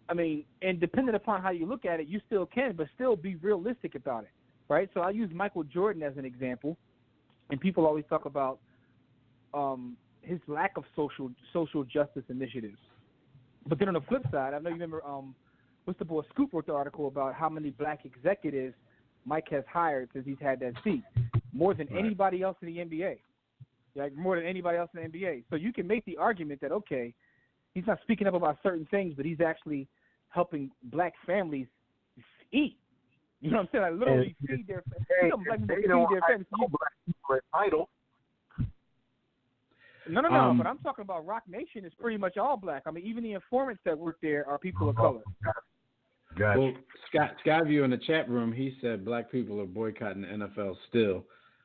I mean, and depending upon how you look at it, you still can, but still be realistic about it, right? So I use Michael Jordan as an example, and people always talk about his lack of social justice initiatives. But then on the flip side, I know you remember, what's the boy Scoop wrote the article about how many black executives Mike has hired since he's had that seat, more than anybody else in the NBA, like more than anybody else in the NBA. So you can make the argument that, okay, he's not speaking up about certain things, but he's actually helping black families eat. You know what I'm saying? Like literally feed their families. They don't feed their black people at title. No, but I'm talking about Rock Nation is pretty much all black. I mean, even the informants that work there are people of color. Gotcha. Well, Skyview in the chat room, he said black people are boycotting the NFL still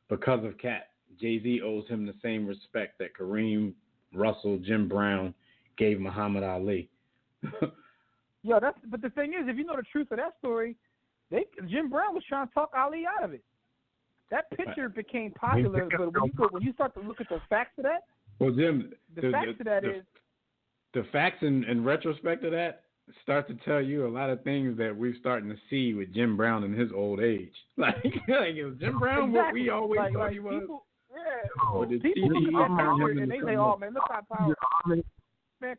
because of Cat. Jay-Z owes him the same respect that Kareem, Russell, Jim Brown gave Muhammad Ali. But the thing is, if you know the truth of that story, Jim Brown was trying to talk Ali out of it. That picture became popular, but when you start to look at the facts of that, the facts in retrospect of that start to tell you a lot of things that we're starting to see with Jim Brown in his old age. Like it was Jim Brown what we always thought he was. People look at that picture and they say, "Oh man, look how powerful." Man,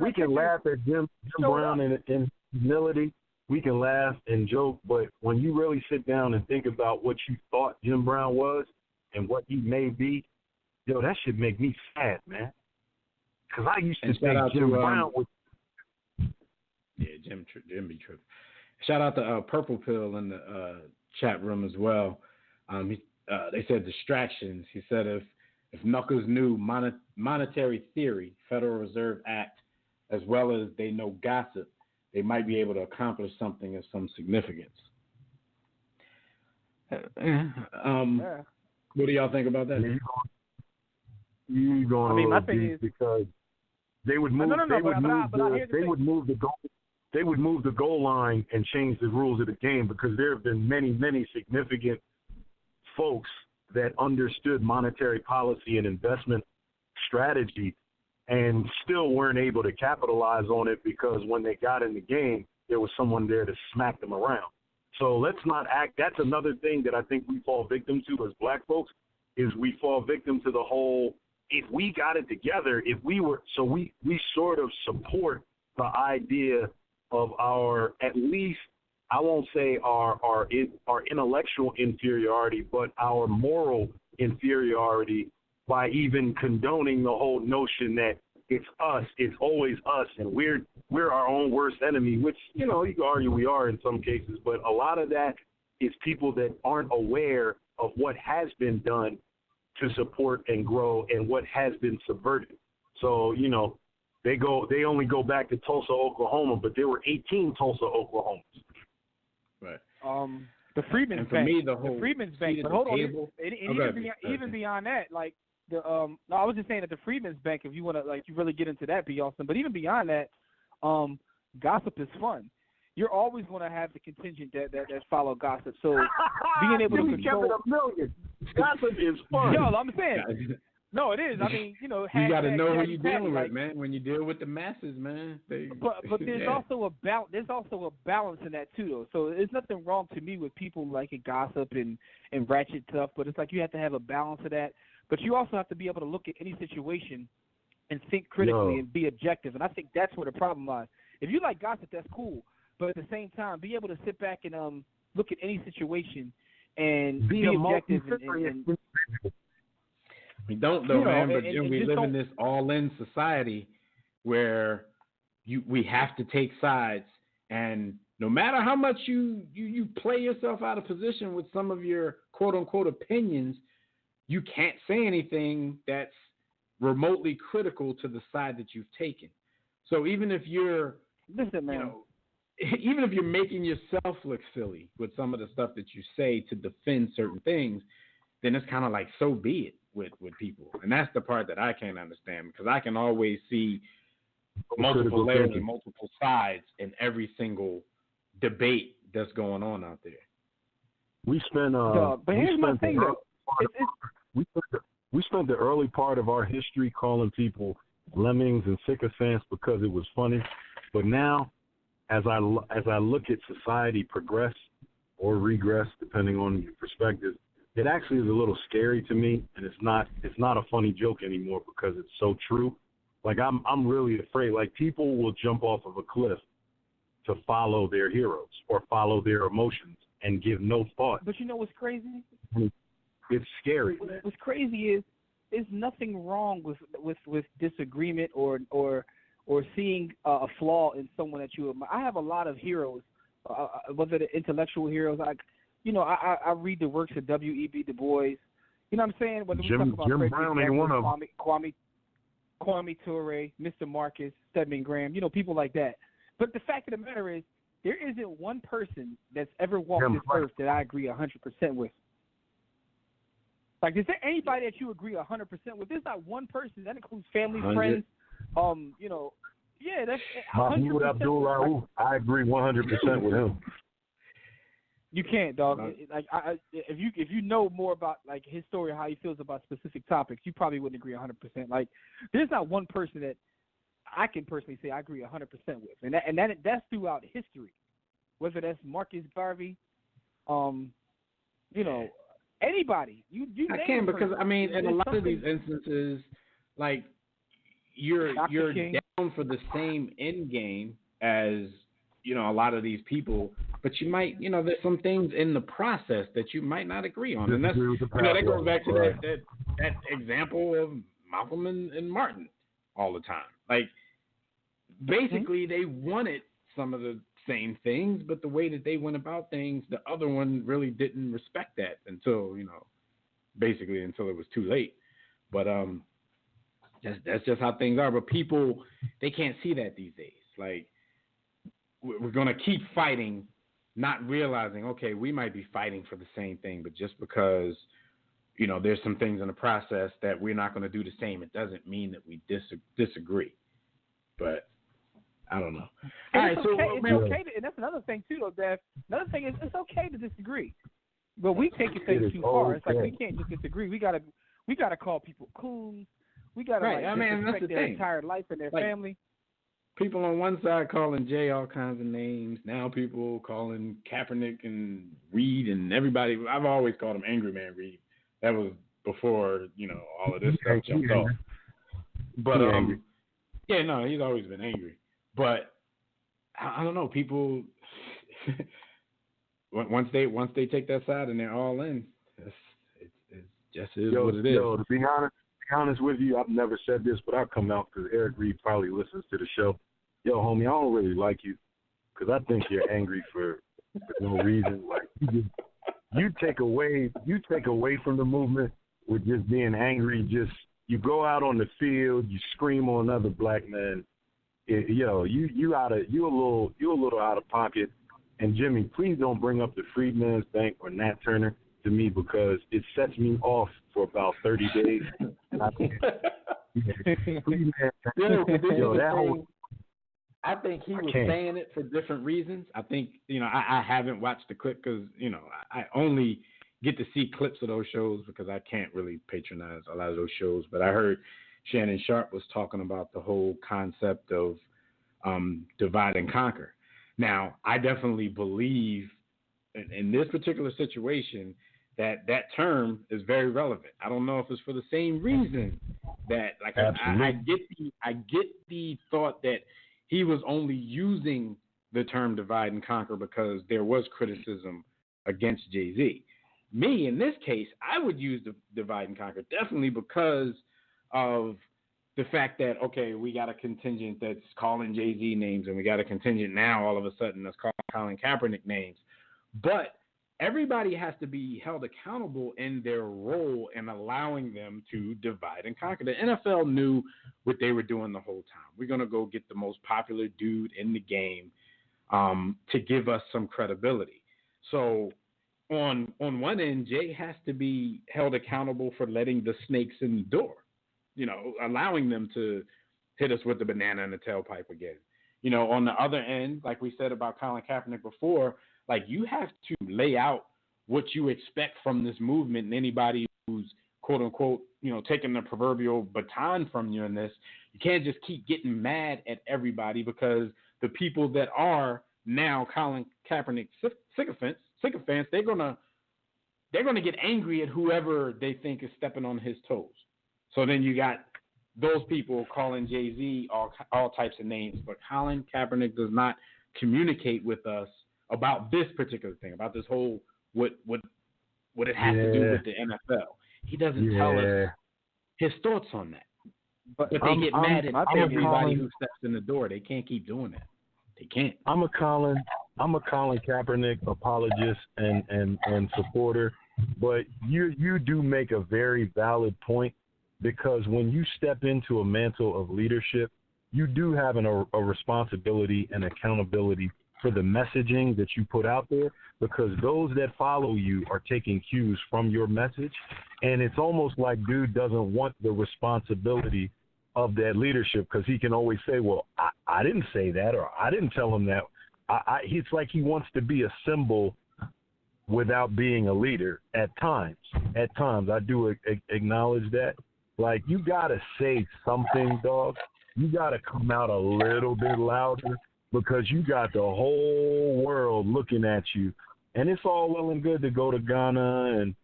we can laugh at Jim Brown in humility. We can laugh and joke, but when you really sit down and think about what you thought Jim Brown was and what he may be, yo, that should make me sad, man. Because I used to think Jim Brown was. Yeah, Jim be tripping. Shout out to Purple Pill in the chat room as well. They said distractions. He said if Knuckles knew monetary theory, Federal Reserve Act, as well as they know gossip, they might be able to accomplish something of some significance. What do y'all think about that? My thing is because they would move. They would move the goal line and change the rules of the game, because there have been many, many significant folks that understood monetary policy and investment strategy and still weren't able to capitalize on it, because when they got in the game, there was someone there to smack them around. So let's not act. That's another thing that I think we fall victim to as black folks, is we fall victim to the whole, if we got it together, we sort of support the idea of our, at least, I won't say our intellectual inferiority, but our moral inferiority, by even condoning the whole notion that it's us, it's always us, and we're our own worst enemy, which, you know, you can argue we are in some cases, but a lot of that is people that aren't aware of what has been done to support and grow and what has been subverted. So, you know, they only go back to Tulsa, Oklahoma, but there were 18 Tulsa, Oklahomas. Right. The Freedmen's Bank. Me, the Freedmen's Bank. But hold on, even beyond that, like no, I was just saying that the Freedmen's Bank, if you want to, like, you really get into that, be awesome. But even beyond that, gossip is fun. You're always going to have the contingent that follow gossip. So being able to control gossip is fun. Yo, I'm saying No, it is. I mean, you got to know who you're dealing like, with, man. When you deal with the masses, man. But there's also a balance in that too, though. So there's nothing wrong to me with people liking gossip and ratchet stuff. But it's like you have to have a balance of that. But you also have to be able to look at any situation and think critically and be objective. And I think that's where the problem lies. If you like gossip, that's cool. But at the same time, be able to sit back and look at any situation and be objective and we don't though, man. But we live in this all-in society where we have to take sides, and no matter how much you play yourself out of position with some of your quote-unquote opinions, you can't say anything that's remotely critical to the side that you've taken. So even if you're, even if you're making yourself look silly with some of the stuff that you say to defend certain things, then it's kind of like, so be it with people. And that's the part that I can't understand, because I can always see multiple layers and multiple sides in every single debate that's going on out there. We spent we spent the early part of our history calling people lemmings and sycophants because it was funny. But now, as I look at society progress or regress, depending on your perspective, it actually is a little scary to me, and it's not a funny joke anymore because it's so true. Like I'm really afraid. Like, people will jump off of a cliff to follow their heroes or follow their emotions and give no thought. But you know what's crazy? It's scary, man. What's crazy is there's nothing wrong with disagreement or seeing a flaw in someone that you admire. I have a lot of heroes, whether they're intellectual heroes. I read the works of W.E.B. Du Bois. You know what I'm saying? When we talk about Jim Brown ain't one of them. Kwame Ture, Mr. Marcus, Stedman Graham, people like that. But the fact of the matter is, there isn't one person that's ever walked this earth that I agree 100% with. Like, is there anybody that you agree 100% with? There's not one person. That includes family, 100. Friends. That's 100%. Mahmoud Abdul-Rauf, I agree 100% with him. You can't, dog. If you know more about like his story, how he feels about specific topics, you probably wouldn't agree 100%. Like, there's not one person that I can personally say I agree 100% with, and that's throughout history. Whether that's Marcus Garvey, anybody. You I can, because I mean, in a lot of these instances, like you're down for the same end game as a lot of these people, but you might, there's some things in the process that you might not agree on, and that's that goes back to that example of Malcolm and Martin all the time. Like, basically, they wanted some of the same things, but the way that they went about things, the other one really didn't respect that until it was too late. But that's just how things are. But people, they can't see that these days. Like, we're going to keep fighting, not realizing, okay, we might be fighting for the same thing, but just because, there's some things in the process that we're not going to do the same, it doesn't mean that we disagree. But I don't know. All right, okay, and that's another thing too, though, Dad. Another thing is, it's okay to disagree, but we take it things too far. It's like we can't just disagree. We gotta call people coons. We gotta disrespect their entire life and their family. People on one side calling Jay all kinds of names. Now people calling Kaepernick and Reed and everybody. I've always called him Angry Man Reed. That was before all of this stuff jumped off. But he's always been angry. But I don't know, people once they take that side and they're all in, it just is what it is. To be honest with you, I've never said this, but I'll come out because Eric Reed probably listens to the show. Yo, homie, I don't really like you because I think you're angry for no reason. Like, you take away from the movement with just being angry. Just you go out on the field, you scream on another black man. You a little out of pocket. And Jimmy, please don't bring up the Freedman's Bank or Nat Turner to me because it sets me off for about 30 days. I think he was saying it for different reasons. I think, I haven't watched the clip because, I only get to see clips of those shows because I can't really patronize a lot of those shows. But I heard Shannon Sharp was talking about the whole concept of divide and conquer. Now, I definitely believe in this particular situation that term is very relevant. I don't know if it's for the same reason that, like, I get the thought that he was only using the term divide and conquer because there was criticism against Jay-Z. Me, in this case, I would use the divide and conquer definitely because of the fact that, okay, we got a contingent that's calling Jay-Z names, and we got a contingent now all of a sudden that's calling Colin Kaepernick names. But everybody has to be held accountable in their role in allowing them to divide and conquer. The NFL knew what they were doing the whole time. We're going to go get the most popular dude in the game to give us some credibility. So on one end, Jay has to be held accountable for letting the snakes in the door, allowing them to hit us with the banana in the tailpipe again. On the other end, like we said about Colin Kaepernick before, like, you have to lay out what you expect from this movement, and anybody who's, quote unquote, taking the proverbial baton from you in this, you can't just keep getting mad at everybody because the people that are now Colin Kaepernick sycophants, they're gonna get angry at whoever they think is stepping on his toes. So then you got those people calling Jay-Z all types of names, but Colin Kaepernick does not communicate with us about this particular thing, about this whole what it has to do with the NFL. He doesn't tell us his thoughts on that. But they get mad at everybody who steps in the door. They can't keep doing that. They can't. I'm a Colin Kaepernick apologist and supporter, but you do make a very valid point, because when you step into a mantle of leadership, you do have a responsibility and accountability for the messaging that you put out there, because those that follow you are taking cues from your message. And it's almost like dude doesn't want the responsibility of that leadership, because he can always say, well, I didn't say that, or I didn't tell him that. It's like he wants to be a symbol without being a leader at times. At times, I do acknowledge that. Like, you got to say something, dog. You got to come out a little bit louder, because you got the whole world looking at you. And it's all well and good to go to Ghana and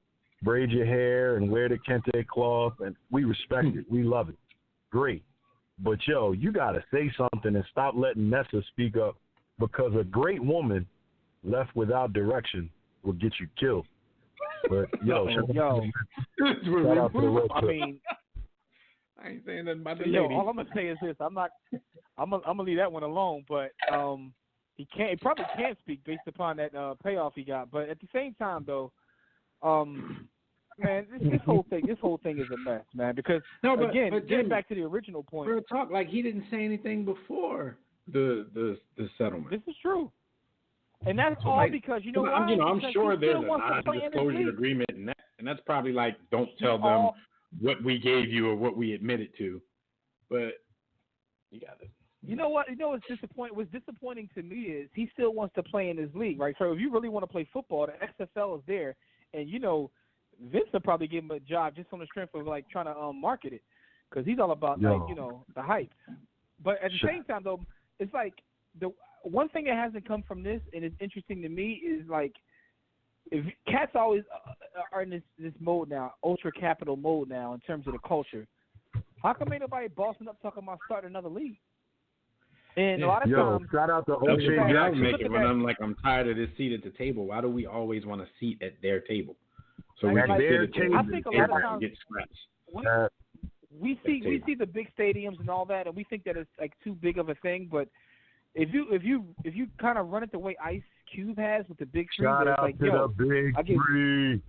braid your hair and wear the kente cloth, and we respect it. We love it. Great. But, you got to say something and stop letting Nessa speak up, because a great woman left without direction will get you killed. But, shout out to the Red Clip. I ain't saying nothing about the lady. lady. All I'm gonna say is this: I'm gonna leave that one alone. But he probably can't speak based upon that payoff he got. But at the same time, though, man, this whole thing is a mess, man. Because getting back to the original point, real talk, like, he didn't say anything before the settlement. This is true, and that's all because why? I'm sure there's a non-disclosure agreement, and that's probably like, don't tell them what we gave you or what we admitted to. But you got it. You know what? What's disappointing to me is he still wants to play in his league, right? So if you really want to play football, the XFL is there, and Vince will probably give him a job just on the strength of like trying to market it, because he's all about the hype. But at the same time, though, it's like the one thing that hasn't come from this, and it's interesting to me, is like, if cats always are in this mode now, ultra capital mode now in terms of the culture, how come ain't nobody bossing up talking about starting another league? And a lot of times, shout out to O.J. Jack making when I'm like, I'm tired of this seat at the table. Why do we always want a seat at their table? So we can sit at their I think a lot of times get scratched. We see the big stadiums and all that, and we think that it's like too big of a thing. But if you kind of run it the way Ice Cube has with the big three, shout out like, to the big three.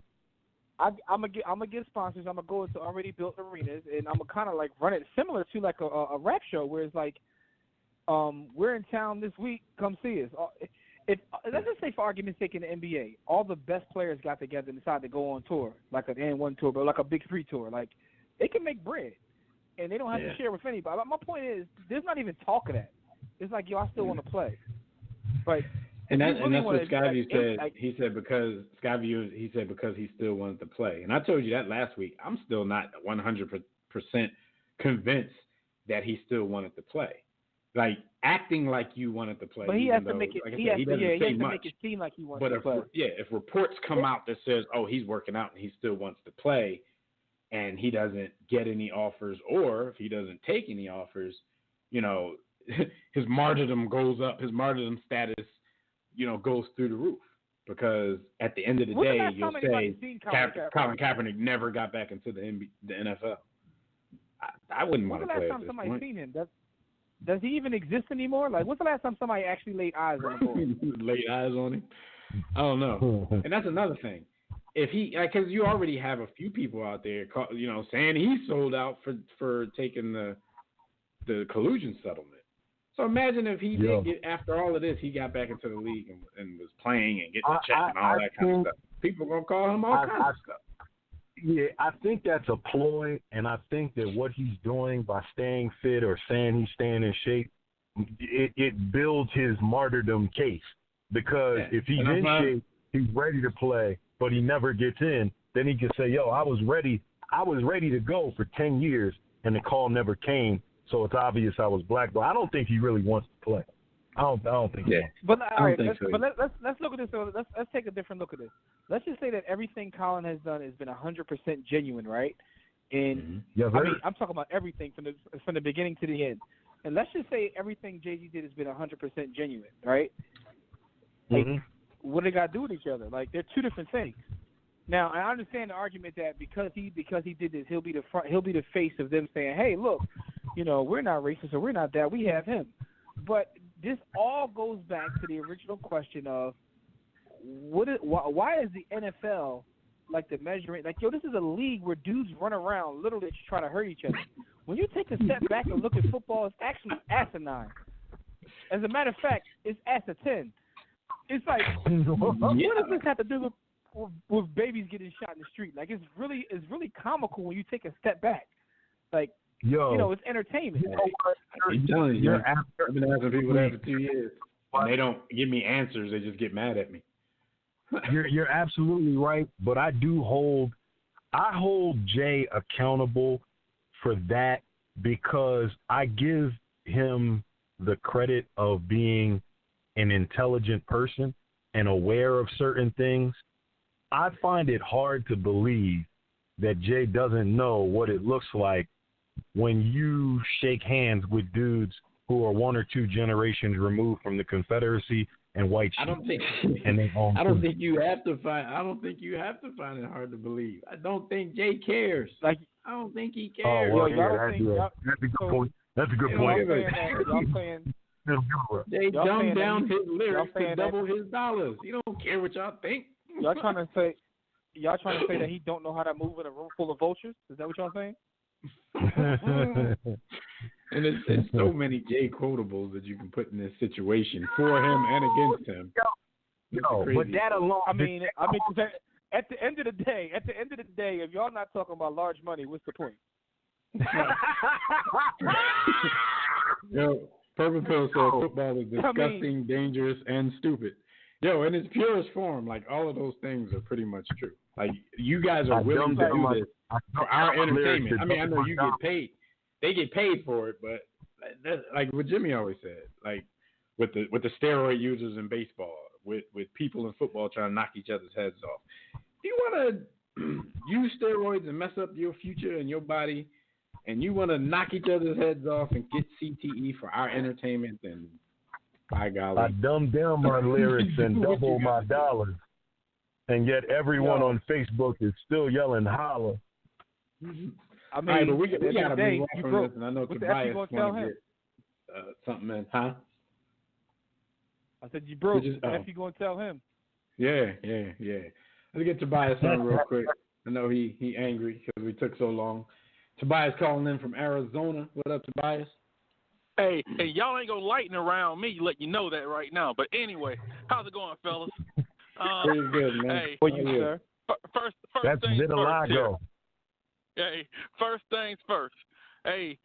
I'm gonna get sponsors. I'm gonna go into already built arenas, and I'm gonna kind of like run it similar to like a rap show, where it's like, we're in town this week, come see us. Let's just say, for argument's sake, in the NBA, all the best players got together and decided to go on tour, like an N1 tour, but like a big three tour. Like, they can make bread, and they don't have to share with anybody. My point is, there's not even talk of that. It's like, I still want to play. But And that's what Skyview said. He said because he still wanted to play. And I told you that last week. I'm still not 100% convinced that he still wanted to play. Like acting like you wanted to play. But he has to make it. Like he has to make it seem like he wants to play. If reports come out that says, oh, he's working out and he still wants to play, and he doesn't get any offers, or if he doesn't take any offers, his martyrdom goes up. His martyrdom status, goes through the roof. Because at the end of the day, you'll say Colin Kaepernick never got back into the NFL. I wouldn't want to play at this point. When's the last time somebody seen him? Does he even exist anymore? Like, when's the last time somebody actually laid eyes on him? Laid eyes on him? I don't know. And that's another thing. If he, because you already have a few people out there, saying he sold out for taking the collusion settlement. So imagine if he did get, after all of this, he got back into the league and was playing and getting a check and all that kind of stuff. People are going to call him all kinds of stuff. Yeah, I think that's a ploy, and I think that what he's doing by staying fit or saying he's staying in shape, it builds his martyrdom case. Because if he's in shape, he's ready to play, but he never gets in, then he can say, yo, I was ready to go for 10 years, and the call never came, so it's obvious I was black. But I don't think he really wants to play. I don't think. Yeah. But all right, let's look at this. Let's take a different look at this. Let's just say that everything Colin has done has been 100% genuine, right? And I'm talking about everything from the beginning to the end. And let's just say everything Jay-Z did has been 100% genuine, right? Like, what do they got to do with each other? Like, they're two different things. Now, I understand the argument that because he did this, he'll be the face of them saying, hey, look, we're not racist or we're not that. We have him. But this all goes back to the original question of why is the NFL like the measuring? Like, this is a league where dudes run around literally trying to hurt each other. When you take a step back and look at football, it's actually asinine. As a matter of fact, it's asinine. It's like, what does this have to do with babies getting shot in the street? Like, it's really comical when you take a step back. Like, it's entertainment. I'm telling you, I've been asking people that for 2 years, and they don't give me answers. They just get mad at me. You're absolutely right, but I hold Jay accountable for that because I give him the credit of being an intelligent person and aware of certain things. I find it hard to believe that Jay doesn't know what it looks like when you shake hands with dudes who are one or two generations removed from the Confederacy and white sheep. I don't think you have to find it hard to believe. I don't think Jay cares. Like, I don't think he cares. Oh, well, that's a good point. That's a good point. They dumbed down his lyrics to double his dollars. You don't care what y'all think. Y'all trying to say that he don't know how to move in a room full of vultures? Is that what y'all saying? And it's so many Jay quotables that you can put in this situation for him and against him. But that alone. I mean, at the end of the day, if y'all not talking about large money, what's the point? Purple Pill says football is disgusting, dangerous, and stupid. In its purest form, like all of those things are pretty much true. Like, you guys are willing to do this for our entertainment. I mean, I know you get paid. They get paid for it, but that's like what Jimmy always said. Like with the steroid users in baseball, with people in football trying to knock each other's heads off. Do you want to use steroids and mess up your future and your body, and you want to knock each other's heads off and get CTE for our entertainment? Then by golly, I dumbed down my lyrics and double my dollars, and yet everyone on Facebook is still yelling holla. I mean, but we got to move on from this, and I know Tobias wants to get something in, huh? I said you broke. What you going to tell him? Yeah. Let's get Tobias on real quick. I know he angry because we took so long. Tobias calling in from Arizona. What up, Tobias? Hey, y'all ain't gonna lighten around me. Let you know that right now. But anyway, how's it going, fellas? Pretty good, man. Hey, for you, sir. First that's things vitiligo. Hey, first things first. Hey,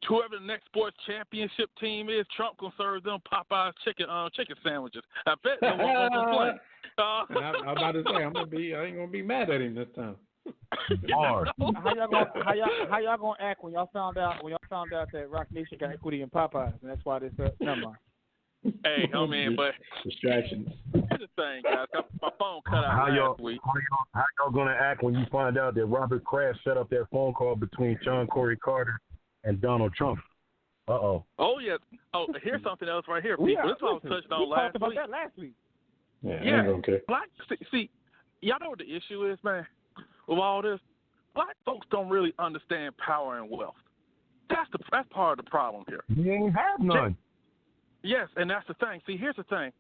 whoever the next sports championship team is, Trump gonna serve them Popeye's chicken sandwiches. I bet they won't complain. I'm about to say I ain't gonna be mad at him this time. Hard. How y'all gonna act when y'all found out that Rock Nation got equity in Popeyes, and that's why this never mind. Hey, I mean, but distractions. Here's the thing, guys. My phone cut out last week. How y'all gonna act when you find out that Robert Kraft set up that phone call between John Corey Carter and Donald Trump? Uh-oh. Oh, yeah. Oh, here's something else right here, people. This is what I was touched on last talked about week. that last week. Yeah. Okay. See, y'all know what the issue is, man? With all this, black folks don't really understand power and wealth. That's part of the problem here. You ain't have none. Yes, and that's the thing. See, here's the thing.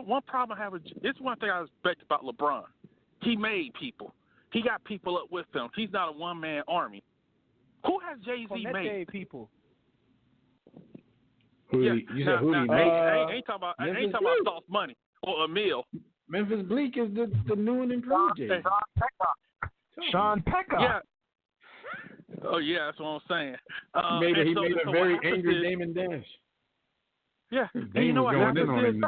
One problem I have is this one thing I respect about LeBron. He made people. He got people up with him. He's not a one-man army. Who has Jay-Z made? People. You said who he made? I ain't talking about Sauce Money or Emil. Memphis Bleak is the new and improved Jay. Sean Pecker. Yeah. Oh, yeah, that's what I'm saying. He made a very angry Damon Dash. Yeah. Damon you know what going in on him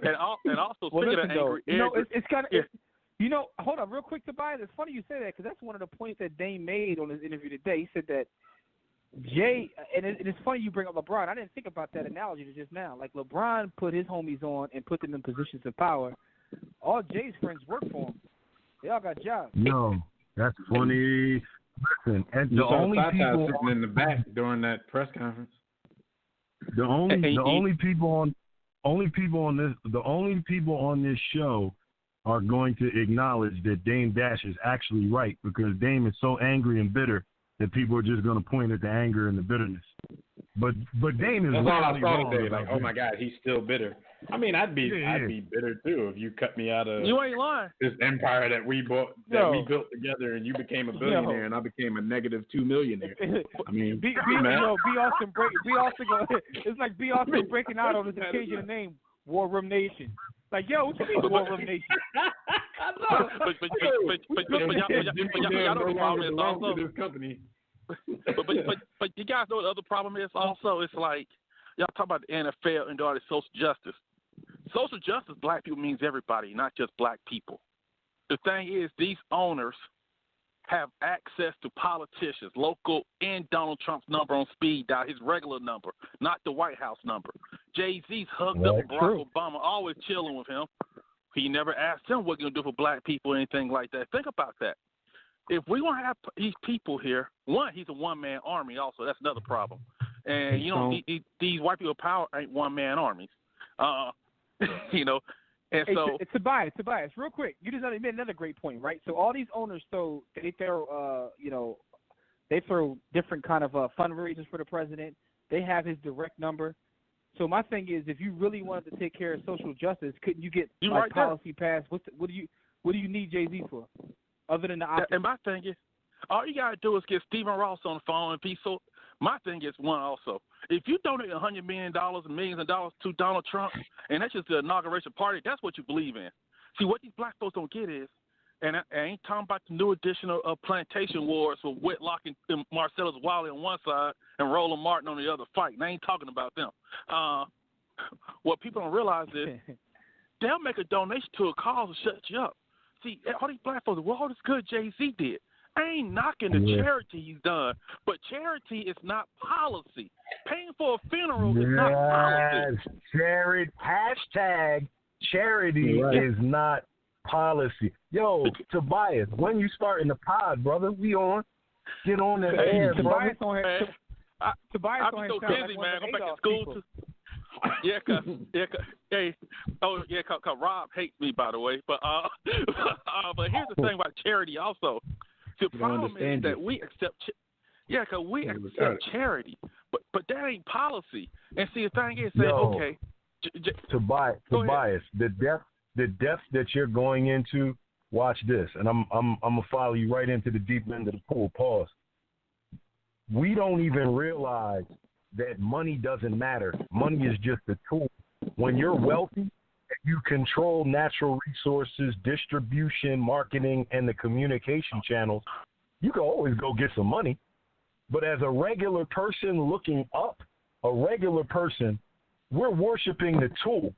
and also speaking of angry, it's kind of. Yeah. Hold on, real quick, Tobias. It's funny you say that because that's one of the points that Dame made on his interview today. He said that Jay, and it's funny you bring up LeBron. I didn't think about that analogy to just now. Like LeBron put his homies on and put them in positions of power. All Jay's friends work for him. They all got jobs. No, that's funny. Listen, and the only people sitting in the back during that press conference. The only people on this show are going to acknowledge that Dame Dash is actually right because Dame is so angry and bitter that people are just going to point at the anger and the bitterness. But Dame is that's all I saw wrong. today. Like, oh my God, he's still bitter. I mean, I'd be bitter too if you cut me out of you ain't lying. This empire that we built together, and you became a billionaire, and I became a -2 millionaire. I mean, B. Austin it's like B. Austin breaking out on this occasion of name War Room Nation. Like, yo, what you mean War Room Nation? But y'all know the problem is also this company. But you guys know what the other problem is also? It's like y'all talk about the NFL and all this social justice. Social justice, black people means everybody, not just black people. The thing is, these owners have access to politicians, local, and Donald Trump's number on speed dial, his regular number, not the White House number. Jay-Z's hugged up with Barack Obama, always chilling with him. He never asked him what he's going to do for black people or anything like that. Think about that. If we want to have these people here, one, he's a one-man army also. That's another problem. And, these white people power ain't one-man armies. And so it's Tobias, real quick. You just made another great point, right? So all these owners, they throw different kind of fundraisers for the president. They have his direct number. So my thing is, if you really wanted to take care of social justice, couldn't you get policy passed? What do you need Jay-Z for, other than the option? And my thing is, all you gotta do is get Stephen Ross on the phone and be so. My thing is one also. If you donate $100 million and millions of dollars to Donald Trump, and that's just the inauguration party, that's what you believe in. See, what these black folks don't get is, and I ain't talking about the new edition of Plantation Wars with Whitlock and Marcellus Wiley on one side and Roland Martin on the other fighting. I ain't talking about them. What people don't realize is they'll make a donation to a cause and shut you up. See, all these black folks, all this good Jay-Z did. I ain't knocking the charity he's done, but charity is not policy. Paying for a funeral is not policy. Charity is not policy. Yo, Tobias, when you starting the pod, brother? We on. Get on the air, Tobias brother. Tobias I'm so busy, man. I'm back in school. Cause Rob hates me, by the way. But here's the thing about charity also. The problem is that we accept, because we accept charity, but that ain't policy. And see, the thing is, okay, Tobias, the depth that you're going into. Watch this, and I'm gonna follow you right into the deep end of the pool. Pause. We don't even realize that money doesn't matter. Money is just a tool. When you're wealthy, you control natural resources, distribution, marketing, and the communication channels. You can always go get some money. But as a regular person looking up, a regular person, we're worshiping the tool.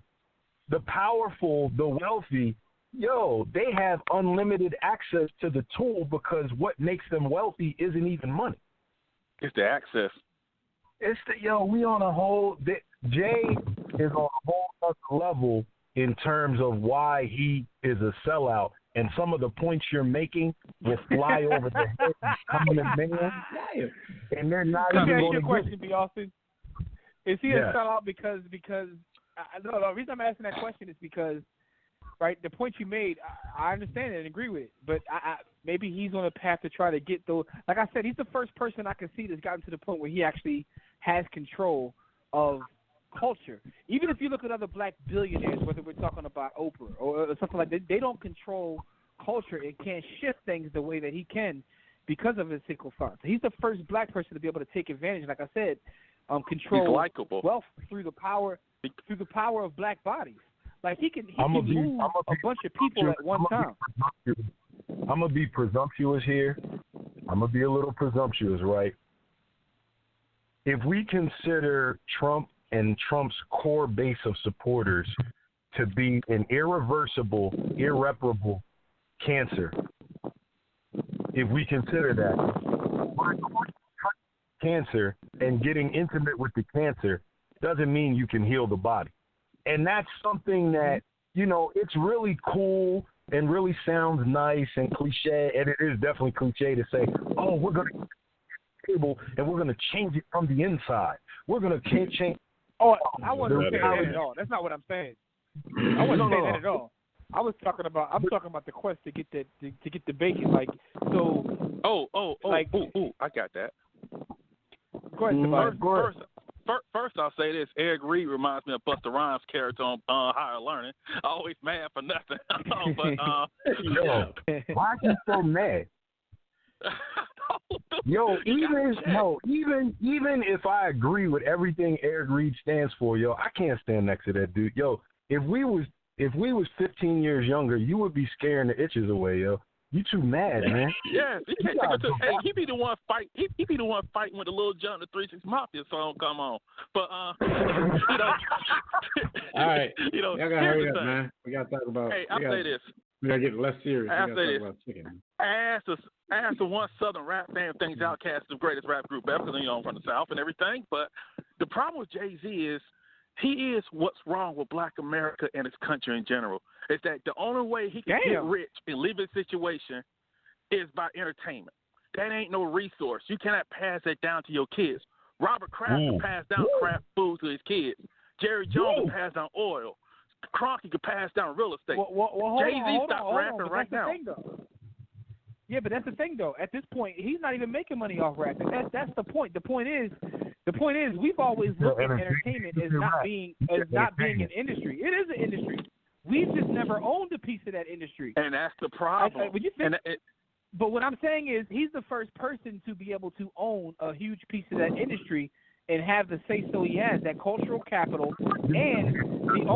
The powerful, the wealthy, they have unlimited access to the tool because what makes them wealthy isn't even money. It's the access. It's we on a whole. Jay is on a whole other level in terms of why he is a sellout, and some of the points you're making will fly over the head of common man, and they're not even going to get question, B. Austin. Is he a sellout because no, the reason I'm asking that question is because, right, the point you made, I understand it and agree with it, but maybe he's on a path to try to get those. Like I said, he's the first person I can see that's gotten to the point where he actually has control of culture. Even if you look at other black billionaires, whether we're talking about Oprah or something like that, they don't control culture and can't shift things the way that he can because of his single fund. So he's the first black person to be able to take advantage, like I said, control wealth through the power of black bodies. Like he can move a bunch of people at one time. I'm gonna be presumptuous here. I'm gonna be a little presumptuous, right? If we consider Trump and Trump's core base of supporters to be an irreversible, irreparable cancer, if we consider that, cancer and getting intimate with the cancer doesn't mean you can heal the body. And that's something that, it's really cool and really sounds nice and cliche, and it is definitely cliche to say, oh, we're going to get the table and we're going to change it from the inside. We're going to change. Oh, I wasn't saying that at all. That's not what I'm saying. I wasn't saying that at all. I'm talking about the quest to get the bacon. Like, so. I got that. Go ahead, First, I'll say this. Eric Reed reminds me of Busta Rhymes' character on Higher Learning. Always mad for nothing. Why are you so mad? Even if I agree with everything Eric Reed stands for, I can't stand next to that dude. If we was 15 years younger, you would be scaring the itches away, You too mad, man. Yeah, he can't take it to. Hey, he be the one fight. He be the one fighting when the Lil Jon the 3 6 Mafia song come on. But all right, y'all gotta hurry up, man. We gotta talk about. Hey, I'll say this. We gotta get less serious. I'll say this. As the one Southern rap fan thinks Outkast is the greatest rap group ever, because I'm from the South and everything. But the problem with Jay-Z is he is what's wrong with Black America and its country in general. Is that the only way he can get rich and live his situation is by entertainment. That ain't no resource. You cannot pass that down to your kids. Robert Kraft can pass down Kraft food to his kids. Jerry Jones can pass down oil. Cronkey can pass down real estate. Jay-Z stopped rapping right now. Yeah, but that's the thing, though. At this point, he's not even making money off rapping. That's the point. The point is, we've always looked at entertainment as not being an industry. It is an industry. We've just never owned a piece of that industry. And that's the problem. But what I'm saying is, he's the first person to be able to own a huge piece of that industry and have the say-so he has, that cultural capital, and the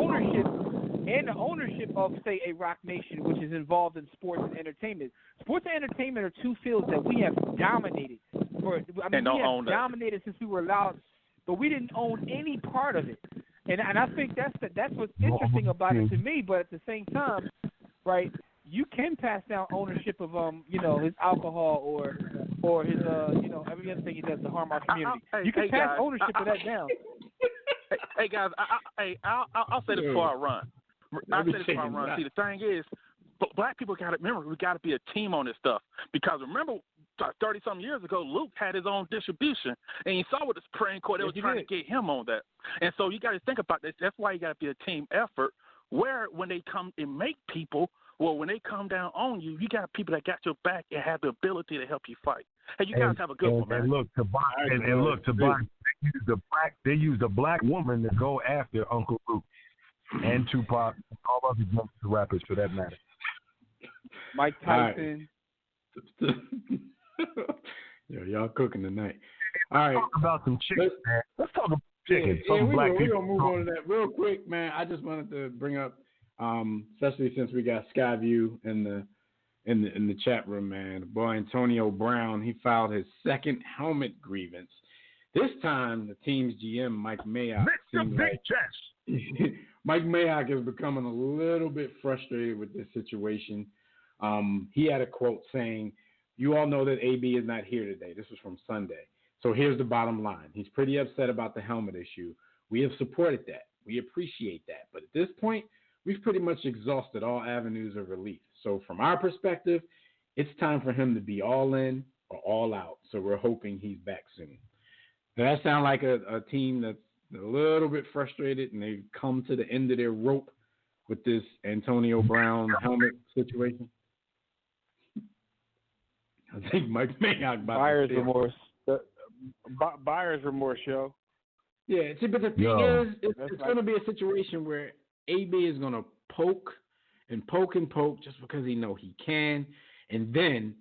ownership of, say, a Rock Nation, which is involved in sports and entertainment. Sports and entertainment are two fields that we have dominated. Dominated since we were allowed, but we didn't own any part of it. And I think that's what's interesting about it to me. But at the same time, right, you can pass down ownership of his alcohol or his every other thing he does to harm our community. You can pass ownership of that down. Hey guys, I'll say this before I run. See, the thing is, black people got to remember, we got to be a team on this stuff. Because remember, 30-something years ago, Luke had his own distribution, and you saw with the Supreme Court, they were trying to get him on that. And so you got to think about this. That's why you got to be a team effort, where when they come and make people, when they come down on you, you got people that got your back and have the ability to help you fight. Hey, you guys have a good one, man. And look, they used a black woman to go after Uncle Luke and Tupac and all other gangster rappers for that matter. Mike Tyson. Right. Y'all cooking tonight. All right. Let's talk about some chicken, man. Let's talk about chicken. We're going to move on to that real quick, man. I just wanted to bring up, especially since we got Skyview in in the chat room, man. The boy Antonio Brown, he filed his second helmet grievance. This time, the team's GM, Mike Mayock, Mike Mayock is becoming a little bit frustrated with this situation. He had a quote saying, "You all know that AB is not here today." This was from Sunday. So here's the bottom line. He's pretty upset about the helmet issue. We have supported that. We appreciate that. But at this point, we've pretty much exhausted all avenues of relief. So from our perspective, it's time for him to be all in or all out. So we're hoping he's back soon. Does that sound like a team that's a little bit frustrated and they've come to the end of their rope with this Antonio Brown helmet situation? I think Mike Mayock about buyer's remorse. Buyer's remorse, yo. Yeah, see, but the thing is, it's going to be a situation where AB is going to poke and poke and poke just because he know he can, and then,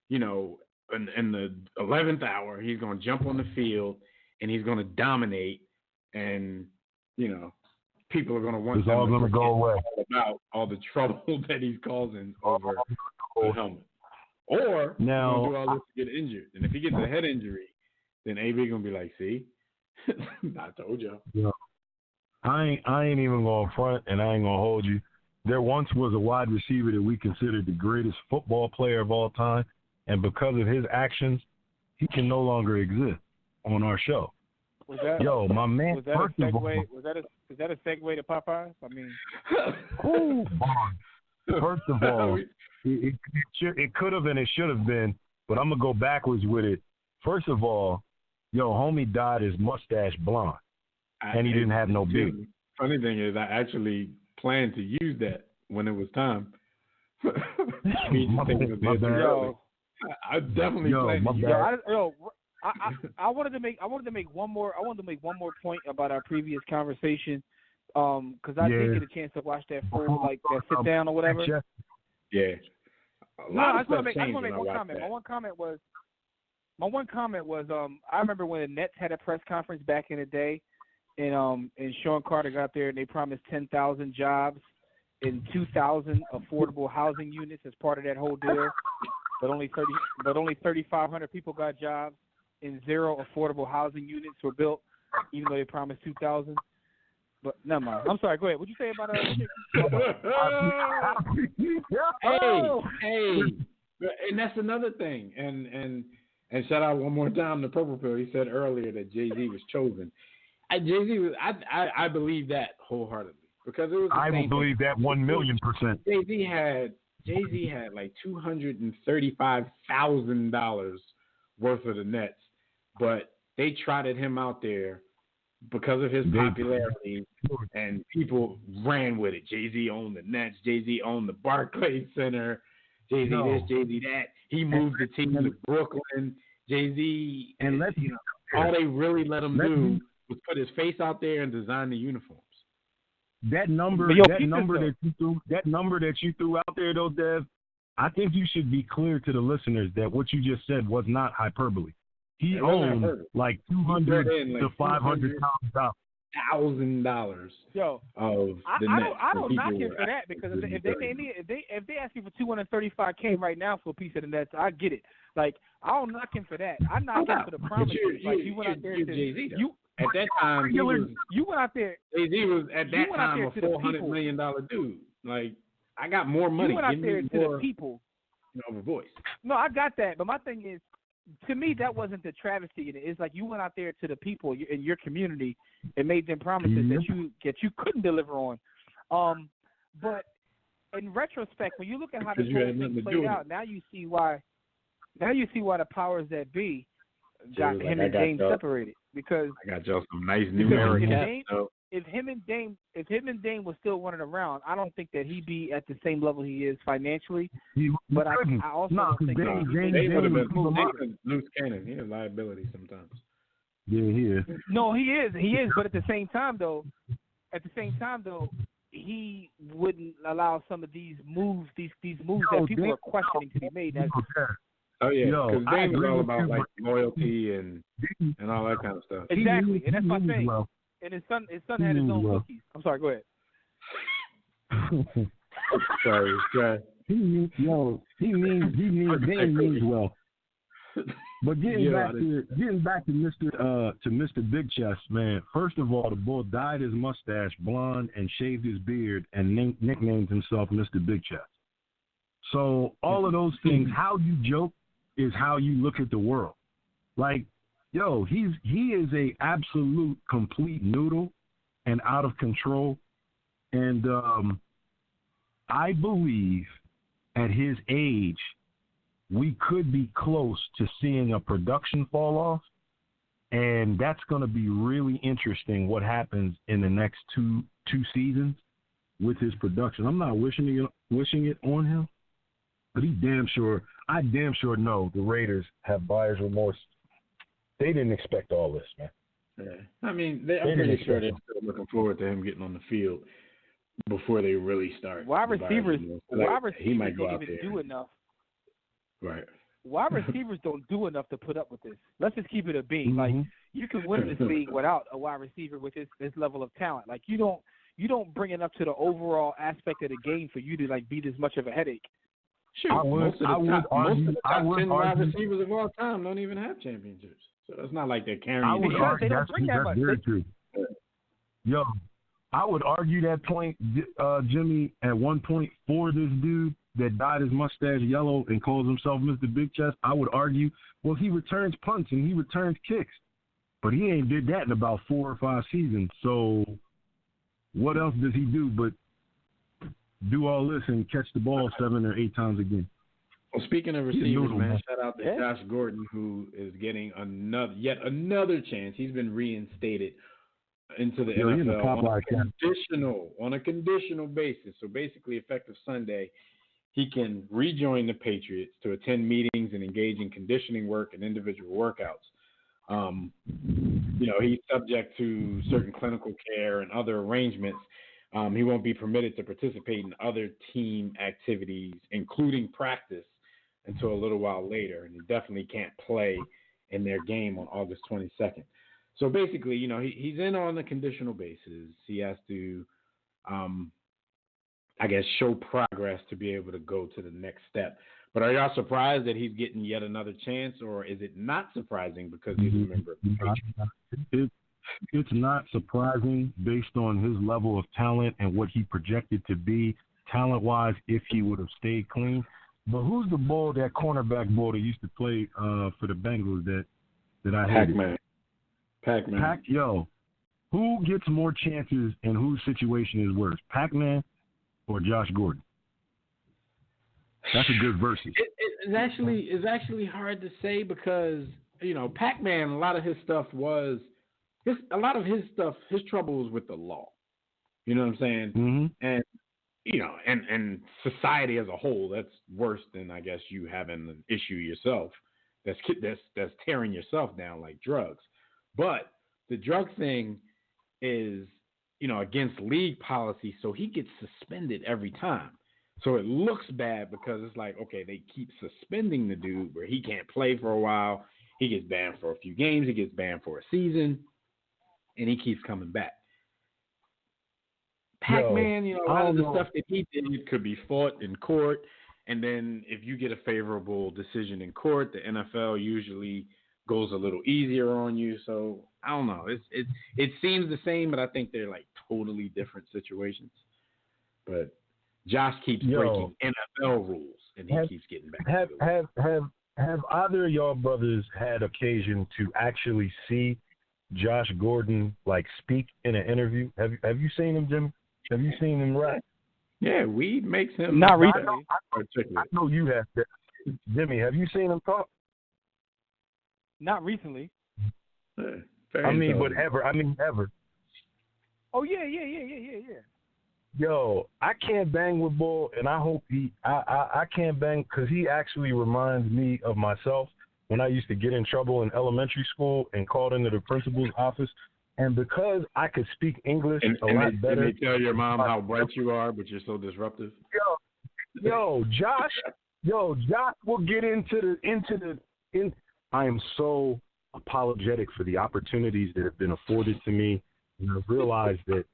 you know, in the 11th hour, he's going to jump on the field and he's going to dominate, and, you know, people are going to want it's all going to go away about all the trouble that he's causing over the helmet. Or now, he's going to do all this to get injured. And if he gets a head injury, then AB going to be like, see, I told you. Yeah. I ain't even going to front, and I ain't going to hold you. There once was a wide receiver that we considered the greatest football player of all time, and because of his actions, he can no longer exist on our show. Yo, my man. Was that a segue? Is that a segue to Popeyes? I mean, first of all, it could have and it should have been, but I'm gonna go backwards with it. First of all, yo, homie dyed his mustache blonde, and he didn't have no beard. Funny thing is, I actually planned to use that when it was time. I definitely planned to use that. I wanted to make one more point about our previous conversation, because I did get a chance to watch that full that sit down or whatever. Yeah. I just want to make one comment. My one comment was I remember when the Nets had a press conference back in the day, and Sean Carter got there and they promised 10,000 jobs and 2,000 affordable housing units as part of that whole deal, but only 3,500 people got jobs. And 0 affordable housing units were built, even though they promised 2,000. But never mind. I'm sorry. Go ahead. What'd you say about Hey, and that's another thing. And shout out one more time to Purple Pill. He said earlier that Jay-Z was chosen. I believe that wholeheartedly because it was. I will believe that 1,000,000%. Jay-Z had like $235,000 worth of the Nets. But they trotted him out there because of his popularity, and people ran with it. Jay-Z owned the Nets. Jay-Z owned the Barclays Center. Jay-Z this, Jay-Z that. He moved the team to Brooklyn. Jay-Z, and all they really let him do was put his face out there and design the uniforms. That number that you threw out there, though, Dev, I think you should be clear to the listeners that what you just said was not hyperbole. He owned like $200,000 to $500,000. Yo, of the I don't knock him for that because if they ask you for $235K right now for a piece of the Nets, I get it. Like I don't knock him for that. I knock him for the promise. You went out there to Jay-Z, at that time. You went out there. Jay-Z was at that time a $400 million dude. Like I got more money. You went out there to the people. Of a voice. No, I got that, but my thing is, to me, that wasn't the travesty in it. It's like you went out there to the people in your community and made them promises that you couldn't deliver on. But in retrospect, when you look at how this whole thing played out, now you see why the powers that be got him and Dame separated. Because I got y'all some nice numeric caps. If him and Dame was still running around, I don't think that he'd be at the same level he is financially. But I also don't think Dame would have been loose cannon. He has liability sometimes. Yeah, he is. No, he is. But at the same time, though, he wouldn't allow some of these moves that people are questioning to be made. Oh yeah, because Dame is all about like loyalty and all that kind of stuff. Exactly, and that's my thing. And his son had his own cookies. I'm sorry, go ahead. Sorry. He means well. But getting back to Mr. Big Chest, man. First of all, the boy dyed his mustache blonde and shaved his beard and nicknamed himself Mr. Big Chest. So all of those things, how you joke is how you look at the world. Like, yo, he is a absolute complete noodle and out of control. And I believe at his age, we could be close to seeing a production fall off, and that's going to be really interesting what happens in the next two seasons with his production. I'm not wishing it on him, but I damn sure know the Raiders have buyer's remorse. They didn't expect all this, man. Yeah. I mean, I'm pretty sure they're still looking forward to him getting on the field before they really start. Wide receivers he might go don't out even there. do enough. Right. Wide receivers don't do enough to put up with this. Let's just keep it a beam. Like, you can win this league without a wide receiver with his level of talent. Like, you don't bring enough to the overall aspect of the game for you to like be this much of a headache. Sure. Most of the top 10 wide receivers of all time don't even have championships. So it's not like they're carrying. They don't bring that much. Very true. Yo, I would argue that point, Jimmy, at one point for this dude that dyed his mustache yellow and calls himself Mr. Big Chest. I would argue, well, he returns punts and he returns kicks, but he ain't did that in about 4 or 5 seasons. So what else does he do but do all this and catch the ball 7 or 8 times again? Well, speaking of receivers, man, shout out to Josh Gordon, who is getting yet another chance. He's been reinstated into the NFL on a conditional basis. So basically, effective Sunday, he can rejoin the Patriots to attend meetings and engage in conditioning work and individual workouts. He's subject to certain clinical care and other arrangements. He won't be permitted to participate in other team activities, including practice, until a little while later. And he definitely can't play in their game on August 22nd. So basically, he's in on a conditional basis. He has to, show progress to be able to go to the next step. But are y'all surprised that he's getting yet another chance, or is it not surprising because he's a member of the Patriots? It's not surprising based on his level of talent and what he projected to be talent-wise if he would have stayed clean. But who's that cornerback boy that used to play for the Bengals that I hated? Pac-Man. Yo, who gets more chances and whose situation is worse, Pac-Man or Josh Gordon? That's a good versus. It's actually hard to say because, Pac-Man, a lot of his trouble was with the law. You know what I'm saying? Mm-hmm. And, and society as a whole, that's worse than, I guess, you having an issue yourself that's tearing yourself down like drugs. But the drug thing is, against league policy, so he gets suspended every time. So it looks bad because it's like, okay, they keep suspending the dude where he can't play for a while. He gets banned for a few games. He gets banned for a season, and he keeps coming back. Pac-Man, a lot of the stuff that he did could be fought in court, and then if you get a favorable decision in court, the NFL usually goes a little easier on you. So I don't know. It seems the same, but I think they're like totally different situations. But Josh keeps breaking NFL rules, and he keeps getting back. Have either of y'all brothers had occasion to actually see Josh Gordon speak in an interview? Have you seen him, Jim? Have you seen him rap? Yeah, weed makes him not recently. I know you have. Jimmy, have you seen him talk? Not recently. But ever. Oh yeah. Yo, I can't bang with Bull, and I hope I can't bang because he actually reminds me of myself when I used to get in trouble in elementary school and called into the principal's office. And because I could speak English a lot better. And they tell your mom how bright you are, but you're so disruptive. Josh will get into the. I am so apologetic for the opportunities that have been afforded to me, and I realize that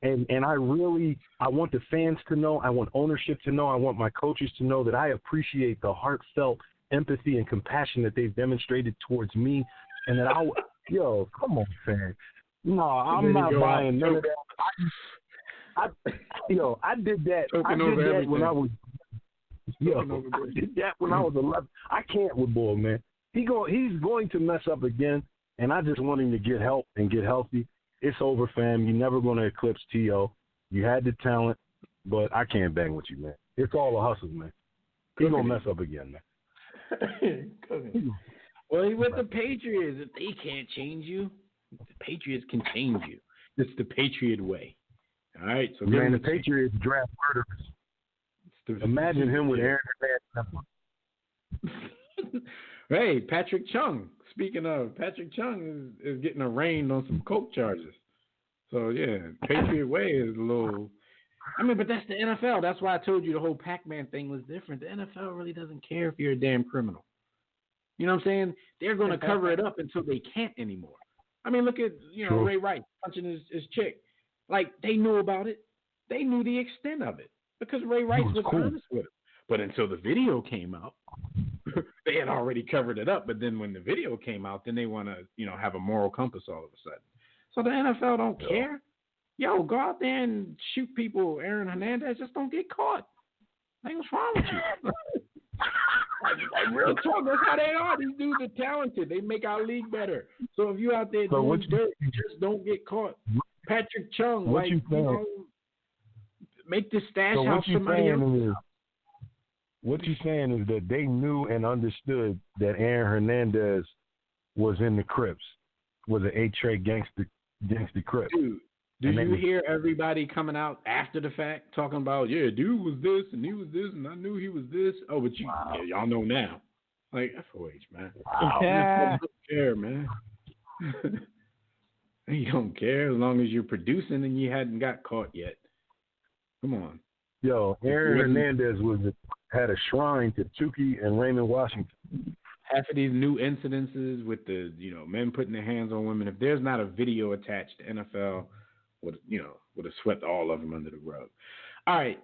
And I want the fans to know, I want ownership to know, I want my coaches to know that I appreciate the heartfelt empathy and compassion that they've demonstrated towards me, and that come on, fans. No, I'm not buying none of that. I did that. I did that when I was. I did that when I was 11. I can't with Bull, man. He's going to mess up again, and I just want him to get help and get healthy. It's over, fam. You're never going to eclipse T.O. You had the talent, but I can't bang with you, man. It's all a hustle, man. He's going to mess up again, man. Well, he's with the Patriots. If they can't change you, the Patriots can change you. It's the Patriot way. All right? So man, the Patriots draft murderers. Imagine him with Aaron Hernandez. Hey, Patrick Chung. Speaking of, Patrick Chung is getting arraigned on some coke charges. So, yeah, Patriot way is a little – I mean, but that's the NFL. That's why I told you the whole Pac-Man thing was different. The NFL really doesn't care if you're a damn criminal. You know what I'm saying? They're going to cover it up until they can't anymore. I mean, look at, Ray Rice punching his chick. Like, they knew about it. They knew the extent of it because Ray Rice was honest with him. But until the video came out, they had already covered it up. But then when the video came out, then they want to, have a moral compass all of a sudden. So the NFL don't care. Yo, go out there and shoot people. Aaron Hernandez, just don't get caught. Like, what's wrong with you? Like, real talk, that's how they are. These dudes are talented. They make our league better. So if you out there doing dirt, just don't get caught. Patrick Chung, make the stash house somebody else. What you're saying is that they knew and understood that Aaron Hernandez was in the Crips, was an 8-tray gangster Crip. Dude, do you hear everybody coming out after the fact talking about, dude was this and he was this and I knew he was this? Oh, but y'all know now. Like, FOH, man. Wow. You don't care, man. You don't care as long as you're producing and you hadn't got caught yet. Come on. Yo, Aaron Hernandez had a shrine to Tukey and Raymond Washington. Half of these new incidences with the, men putting their hands on women, if there's not a video attached, the NFL would have swept all of them under the rug. All right.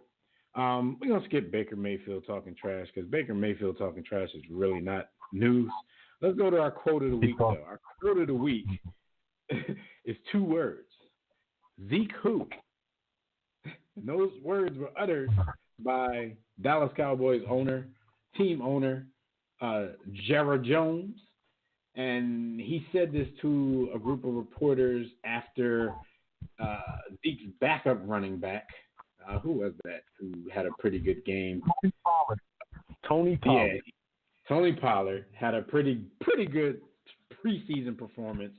We're going to skip Baker Mayfield talking trash because Baker Mayfield talking trash is really not news. Let's go to our quote of the week, though. Our quote of the week is 2 words. Zeke who? And those words were uttered by Dallas Cowboys team owner, Jared Jones. And he said this to a group of reporters after Zeke's backup running back, who was that, who had a pretty good game? Tony Pollard. Yeah, Tony Pollard had a pretty good preseason performance.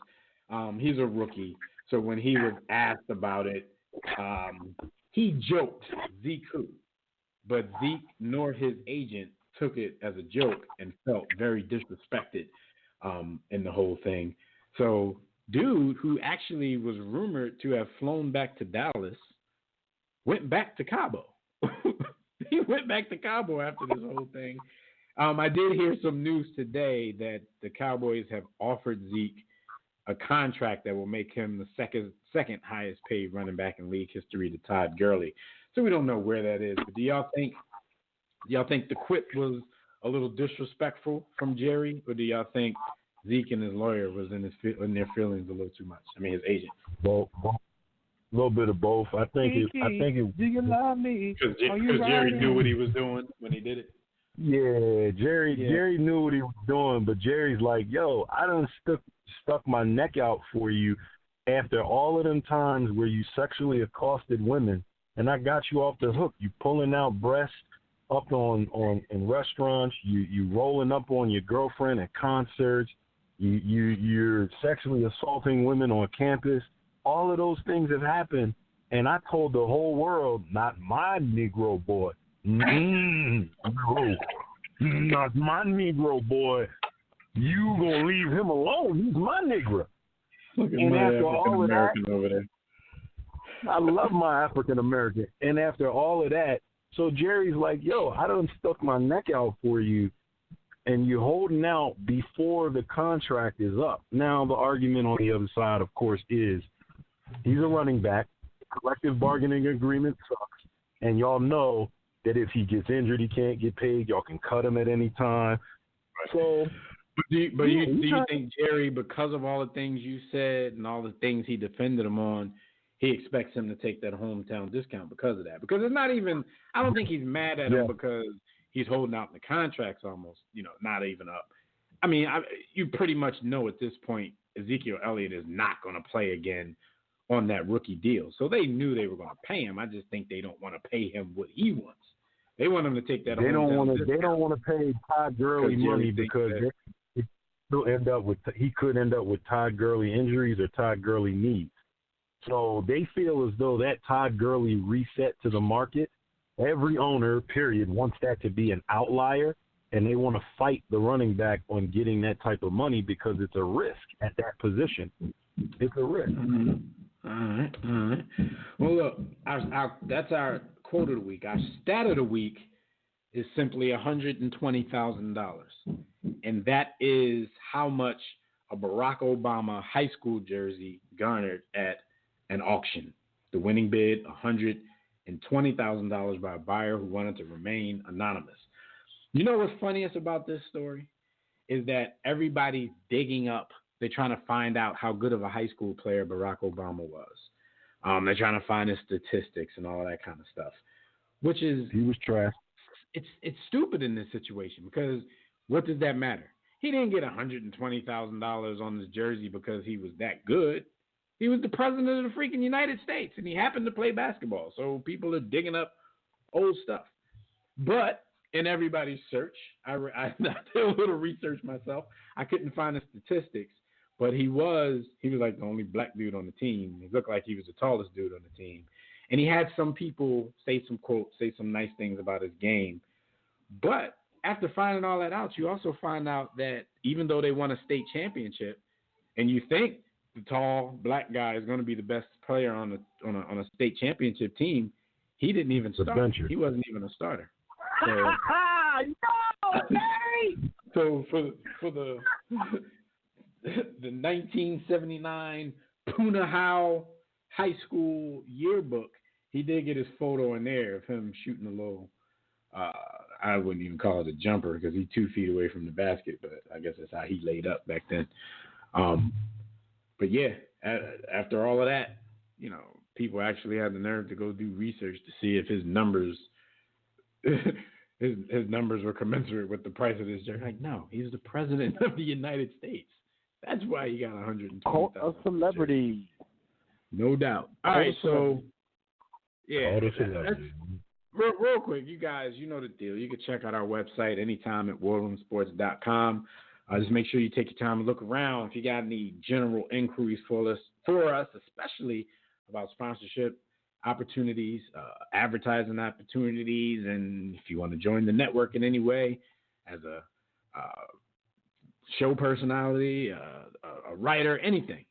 He's a rookie. So when he was asked about it, he joked Zeke who. But Zeke nor his agent took it as a joke and felt very disrespected in the whole thing. So dude who actually was rumored to have flown back to Dallas went back to Cabo. He went back to Cabo after this whole thing. I did hear some news today that the Cowboys have offered Zeke a contract that will make him the second highest paid running back in league history to Todd Gurley. So we don't know where that is. But do y'all think the quip was a little disrespectful from Jerry, or do y'all think Zeke and his lawyer was in their feelings a little too much? I mean, his agent. Both. A little bit of both. I think it. Do you love me? Because Jerry knew what he was doing when he did it. Yeah, Jerry knew what he was doing, but Jerry's like, yo, I done stuck my neck out for you after all of them times where you sexually accosted women, and I got you off the hook. You pulling out breasts up in restaurants, you rolling up on your girlfriend at concerts, you're sexually assaulting women on campus. All of those things have happened, and I told the whole world, not my Negro boy. No, not my Negro boy. You gonna leave him alone? He's my Negro. Look at and my after all of that, over there. I love my African American. And after all of that, so Jerry's like, yo, I done stuck my neck out for you, and you're holding out before the contract is up. Now the argument on the other side, of course, is he's a running back. collective bargaining agreement sucks, and y'all know that if he gets injured, he can't get paid. Y'all can cut him at any time. So, do you think Jerry, because of all the things you said and all the things he defended him on, he expects him to take that hometown discount because of that? Because it's not even. I don't think he's mad at him because he's holding out the contracts almost. Not even up. I mean, you pretty much know at this point Ezekiel Elliott is not going to play again on that rookie deal. So they knew they were going to pay him. I just think they don't want to pay him what he wants. They want him to take that. They don't want to pay Todd Gurley money because he could end up with Todd Gurley injuries or Todd Gurley needs. So they feel as though that Todd Gurley reset to the market. Every owner, period, wants that to be an outlier, and they want to fight the running back on getting that type of money because it's a risk at that position. It's a risk. Mm-hmm. All right. Well, look, that's our quote of the week. Our stat of the week is simply $120,000, and that is how much a Barack Obama high school jersey garnered at an auction. The winning bid, $120,000 by a buyer who wanted to remain anonymous. You know what's funniest about this story is that everybody's digging up. They're trying to find out how good of a high school player Barack Obama was. They're trying to find his statistics and all that kind of stuff, which is he was trash. It's stupid in this situation because what does that matter? He didn't get $120,000 on his jersey because he was that good. He was the president of the freaking United States, and he happened to play basketball. So people are digging up old stuff. But in everybody's search, I did a little research myself. I couldn't find the statistics, but he was like the only black dude on the team. He looked like he was the tallest dude on the team. And he had some people say some quotes, say some nice things about his game. But after finding all that out, you also find out that even though they won a state championship, and you think the tall black guy is going to be the best player on a state championship team, he didn't even start. He wasn't even a starter. So, so for the 1979 Punahou High School yearbook, he did get his photo in there of him shooting a little. I wouldn't even call it a jumper because he's 2 feet away from the basket, but I guess that's how he laid up back then. But yeah, after all of that, people actually had the nerve to go do research to see if his numbers. His numbers were commensurate with the price of this jersey. Like, no, he's the president of the United States. That's why he got $120,000. A celebrity. No doubt. All right, so yeah, real quick, you guys, you know the deal. You can check out our website anytime at warroomsports.com. Just make sure you take your time and look around. If you got any general inquiries for us, especially about sponsorship opportunities, advertising opportunities, and if you want to join the network in any way as a show personality, a writer, anything,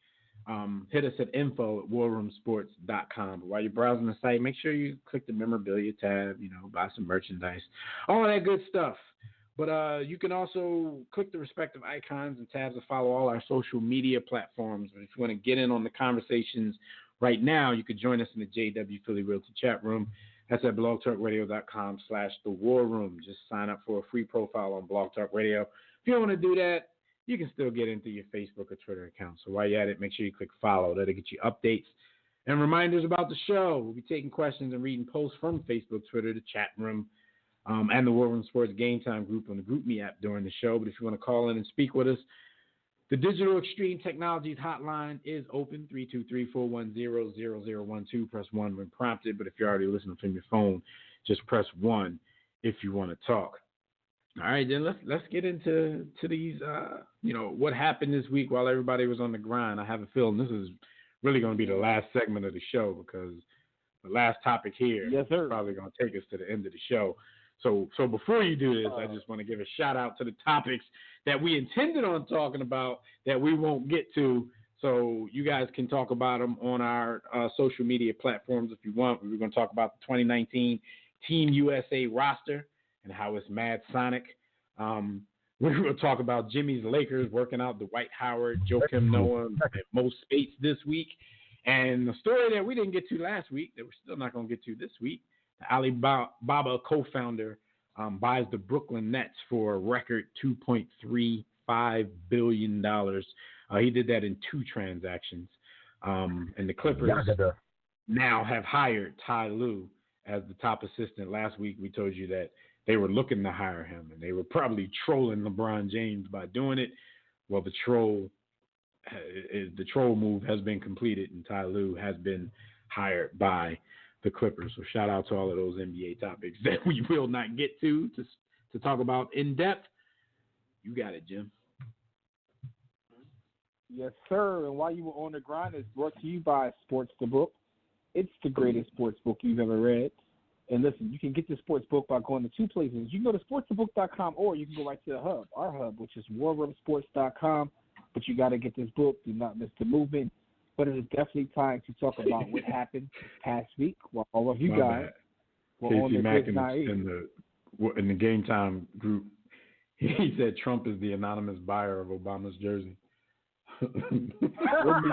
hit us at info@warroomsports.com. But while you're browsing the site, make sure you click the memorabilia tab, buy some merchandise, all that good stuff. But you can also click the respective icons and tabs to follow all our social media platforms. But if you want to get in on the conversations right now, you could join us in the JW Philly Realty chat room. That's at blogtalkradio.com/thewar room. Just sign up for a free profile on Blog Talk Radio. If you don't want to do that, you can still get into your Facebook or Twitter account. So while you're at it, make sure you click follow. That'll get you updates and reminders about the show. We'll be taking questions and reading posts from Facebook, Twitter, the chat room, and the War Room Sports Game Time group on the GroupMe app during the show. But if you want to call in and speak with us, the Digital Extreme Technologies hotline is open, 323-410-0012. Press 1 when prompted, but if you're already listening from your phone, just press 1 if you want to talk. All right, then let's get into these, what happened this week while everybody was on the grind. I have a feeling this is really going to be the last segment of the show because the last topic here is probably going to take us to the end of the show. So before you do this, I just want to give a shout out to the topics that we intended on talking about that we won't get to. So you guys can talk about them on our social media platforms if you want. We're going to talk about the 2019 Team USA roster and how it's mad Sonic. We're going to talk about Jimmy's Lakers working out Dwight Howard, Joakim Noah, and Mo Spates this week. And the story that we didn't get to last week, that we're still not going to get to this week, the Alibaba co-founder buys the Brooklyn Nets for a record $2.35 billion. He did that in 2 transactions. And the Clippers now have hired Ty Lue as the top assistant. Last week we told you that they were looking to hire him, and they were probably trolling LeBron James by doing it. Well, the troll move has been completed, and Ty Lue has been hired by the Clippers. So shout out to all of those NBA topics that we will not get to talk about in depth. You got it, Jim. Yes, sir. And while you were on the grind, it's brought to you by Sports the Book. It's the greatest sports book you've ever read. And listen, you can get the sports book by going to 2 places. You can go to sportsthebook.com, or you can go right to the hub, our hub, which is warroomsports.com. But you got to get this book. Do not miss the movement. But it is definitely time to talk about what happened past week. Well, all of you guys were on the Grizz Naive. In the Game Time group, he said Trump is the anonymous buyer of Obama's jersey. Wouldn't be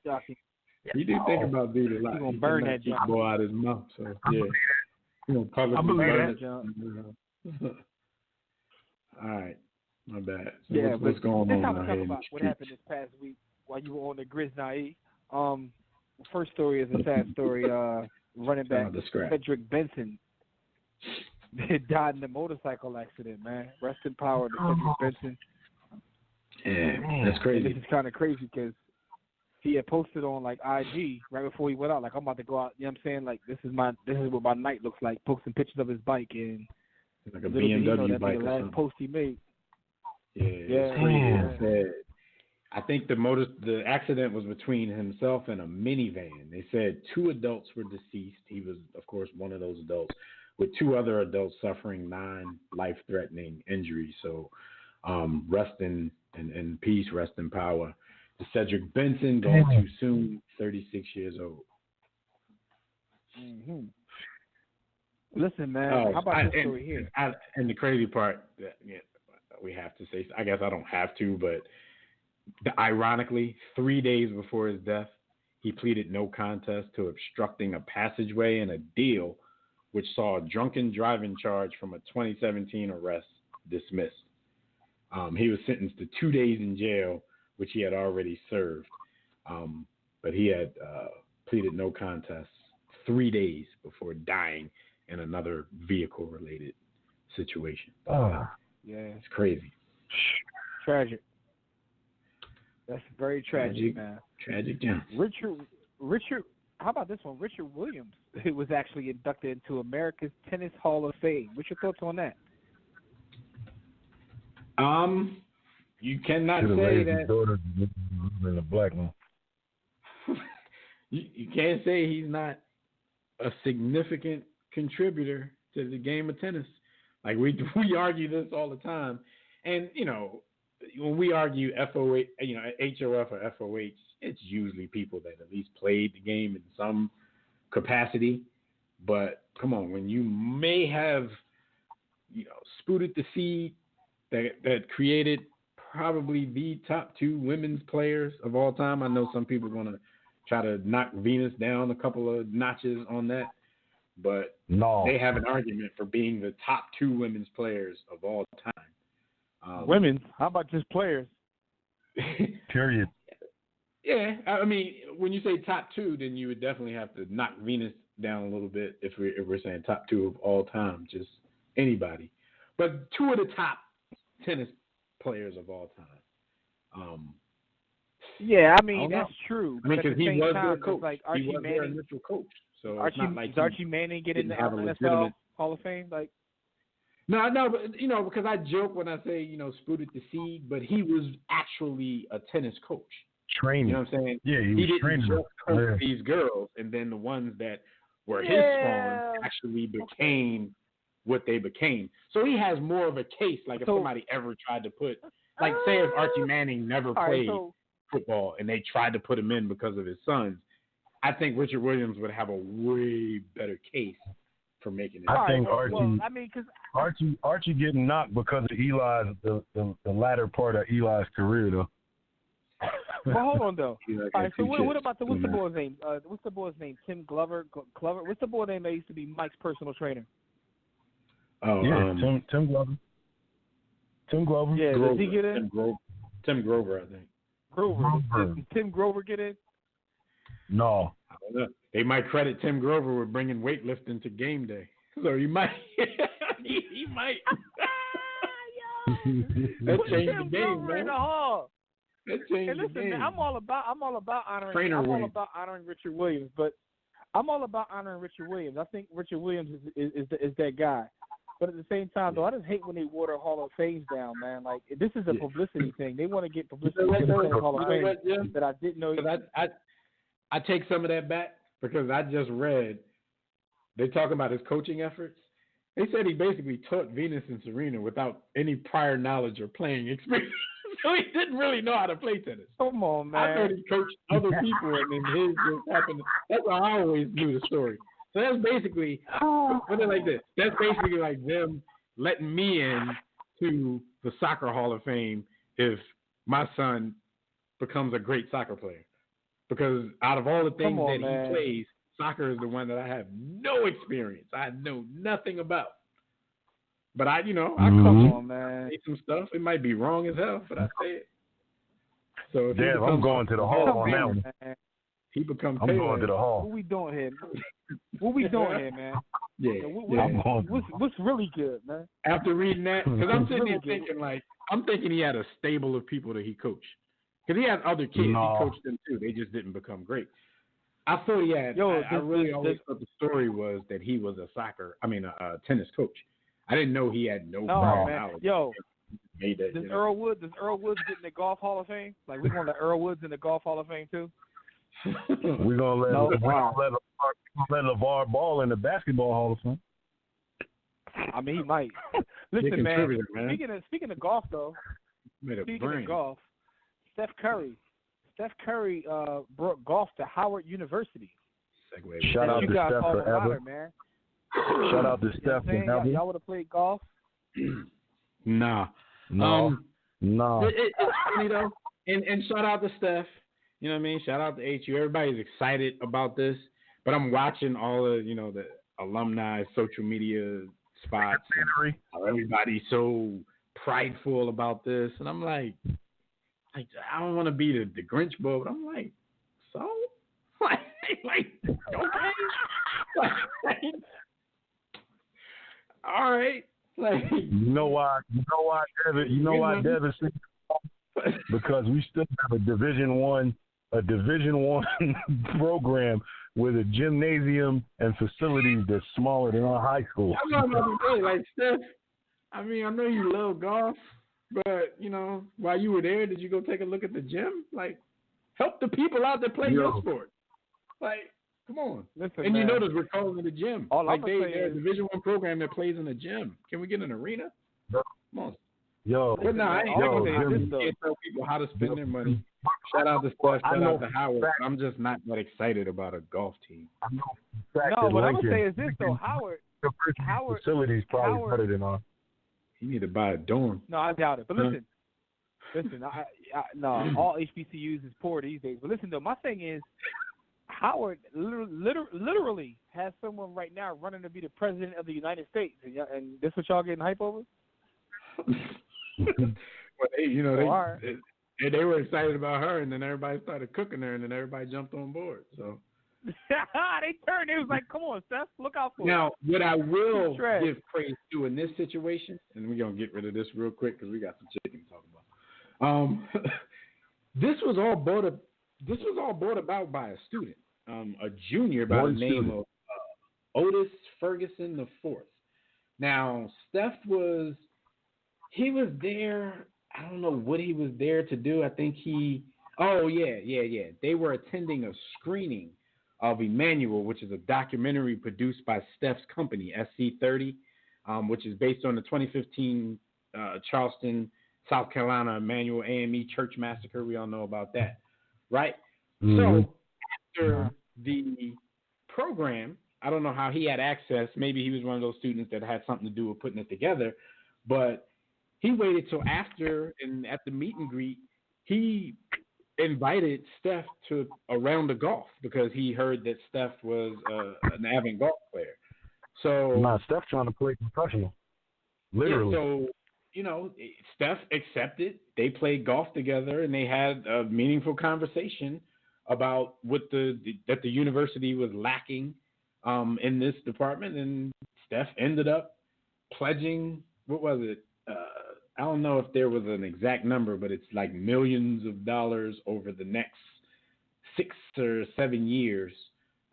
shocking. He do think about dude a lot. He's gonna burn that junk. Blow out his mouth. So yeah, publicly burn that junk. All right, my bad. So what's going on? Let's talk about what happened this past week while you were on the Grizz Naive. First story is a sad story. Running back Cedric Benson died in a motorcycle accident. Man, rest in power to Cedric Benson. Yeah, that's crazy. And this is kind of crazy because he had posted on like IG right before he went out, like, I'm about to go out. You know what I'm saying? Like, this is what my night looks like. Posting pictures of his bike, and like a BMW bike. The last post he made. Yeah. I think the accident was between himself and a minivan. They said 2 adults were deceased. He was, of course, one of those adults, with 2 other adults suffering non-life-threatening injuries. So, rest in peace, rest in power. To Cedric Benson, gone too soon, 36 years old. Mm-hmm. Listen, man, how about this story here? And the crazy part, we have to say, I guess I don't have to, but ironically, 3 days before his death, he pleaded no contest to obstructing a passageway in a deal which saw a drunken driving charge from a 2017 arrest dismissed. He was sentenced to 2 days in jail, which he had already served. But he had pleaded no contest 3 days before dying in another vehicle-related situation. Yeah. It's crazy. Tragic. That's very tragic, man. Tragic, yeah. Richard, how about this one? Richard Williams was actually inducted into America's Tennis Hall of Fame. What's your thoughts on that? You cannot say that. In a black one. You can't say he's not a significant contributor to the game of tennis. Like we argue this all the time, and when we argue FOH, HOF or FOH, it's usually people that at least played the game in some capacity. But come on, when you may have, spooted the seed that created probably the top 2 women's players of all time. I know some people are going to try to knock Venus down a couple of notches on that, but they have an argument for being the top 2 women's players of all time. Women's? How about just players? Period. Yeah, I mean, when you say top 2, then you would definitely have to knock Venus down a little bit if we're saying top 2 of all time, just anybody. But 2 of the top tennis players of all time. Yeah, I mean, that's true. I mean, because he was their coach. Like he was their initial coach. So does Archie Manning get in the NFL Hall of Fame? Like, no, but because I joke when I say spooted the seed, but he was actually a tennis coach. Training. You know what I'm saying? Yeah, he didn't just coach these girls, and then the ones that were his spawns actually became what they became. So he has more of a case. Like if somebody ever tried to put, like say if Archie Manning never played football and they tried to put him in because of his sons, I think Richard Williams would have a way better case for making it. I think Archie getting knocked because of Eli's the latter part of Eli's career though. Well, hold on though. All All right, so what about what's the boy's name? What's the boy's name? Tim Glover. Glover. What's the boy name that used to be Mike's personal trainer? Oh, yeah, Tim Glover. Tim Glover. Yeah, Grover. does he get in? Tim Grover, I think. Grover. Does Tim Grover get in? No. I don't know. They might credit Tim Grover with bringing weightlifting to game day, so he might. he might. That changed the game, man. In the hall. That changed And listen, the game. man, I'm all about honoring. all about honoring Richard Williams, but I'm all about honoring Richard Williams. I think Richard Williams is that guy. But at the same time, though, I just hate when they water Hall of Fames down, man. Like, this is a publicity thing. They want to get publicity for the Hall of Fame that I didn't know. I take some of that back because I just read they talking about his coaching efforts. They said he basically taught Venus and Serena without any prior knowledge or playing experience. So he didn't really know how to play tennis. Come on, man. I thought he coached other people and then his just happened. That's how I always knew the story. So that's basically, put it like this. That's basically like them letting me in to the Soccer Hall of Fame if my son becomes a great soccer player. Because out of all the things he plays, soccer is the one that I have no experience. I know nothing about. But I say some stuff. It might be wrong as hell, but I say it. So Damn, I'm going to the hall on that one. He becomes. I'm going to the hall. What we doing here? What we doing here, man? Yeah. What's really good, man? After reading that, because I'm sitting there thinking, I'm thinking he had a stable of people that he coached. Because he had other kids. No. He coached them too. They just didn't become great. I thought he had. I really always thought the story was that he was a tennis coach. I didn't know he had no knowledge. Yo, does Earl Woods get in the Golf Hall of Fame? Like, we going to Earl Woods in the Golf Hall of Fame too? We're gonna let LeVar Ball in the Basketball Hall of Fame. I mean, he might. Listen, man. Speaking of golf, though. Speaking of golf, Steph Curry brought golf to Howard University. Shout out to Steph forever, man. Shout out to Steph forever. Y'all would have played golf? Nah. No. It's funny though, and shout out to Steph. You know what I mean? Shout out to HU. Everybody's excited about this, but I'm watching all of the alumni social media spots. How everybody's so prideful about this, and I'm like I don't want to be the Grinch bull, but I'm like, so okay, all right. You know why, Devin? Because we still have a Division I program with a gymnasium and facilities that's smaller than our high school. I'm not about to say, Steph. I mean, I know you love golf, but while you were there, did you go take a look at the gym? Help the people out that play your sport. Come on. Listen, and man, you notice we're calling it a gym. They're a Division I program that plays in a gym. Can we get an arena? Come on. Yo, but no, I can't tell people how to spend their money. Shout out to Steph, shout out to Howard. I'm just not that excited about a golf team. No, what I'm gonna say is this though, Howard facilities probably better than ours. You need to buy a dorm. No, I doubt it. But listen, all HBCUs is poor these days. But listen though, my thing is, Howard literally has someone right now running to be the president of the United States, and this what y'all getting hype over? Well, they were excited about her, and then everybody started cooking her, and then everybody jumped on board. So they turned. It was like, come on, Steph, look out for now. What I will give praise to in this situation, and we're gonna get rid of this real quick because we got some chicken to talk about. This was all brought about by a student, a junior by the name of Otis Ferguson IV. Now, Steph was there. I don't know what he was there to do. I think they were attending a screening of Emmanuel, which is a documentary produced by Steph's company, SC30, which is based on the 2015 Charleston, South Carolina Emmanuel AME church massacre. We all know about that, right? Mm-hmm. So after the program, I don't know how he had access. Maybe he was one of those students that had something to do with putting it together, but he waited till after, and at the meet and greet, he invited Steph to a round of golf because he heard that Steph was an avid golf player. So Steph trying to play professional, literally. Yeah, so Steph accepted. They played golf together, and they had a meaningful conversation about what that the university was lacking in this department. And Steph ended up pledging, what was it? I don't know if there was an exact number, but it's like millions of dollars over the next 6 or 7 years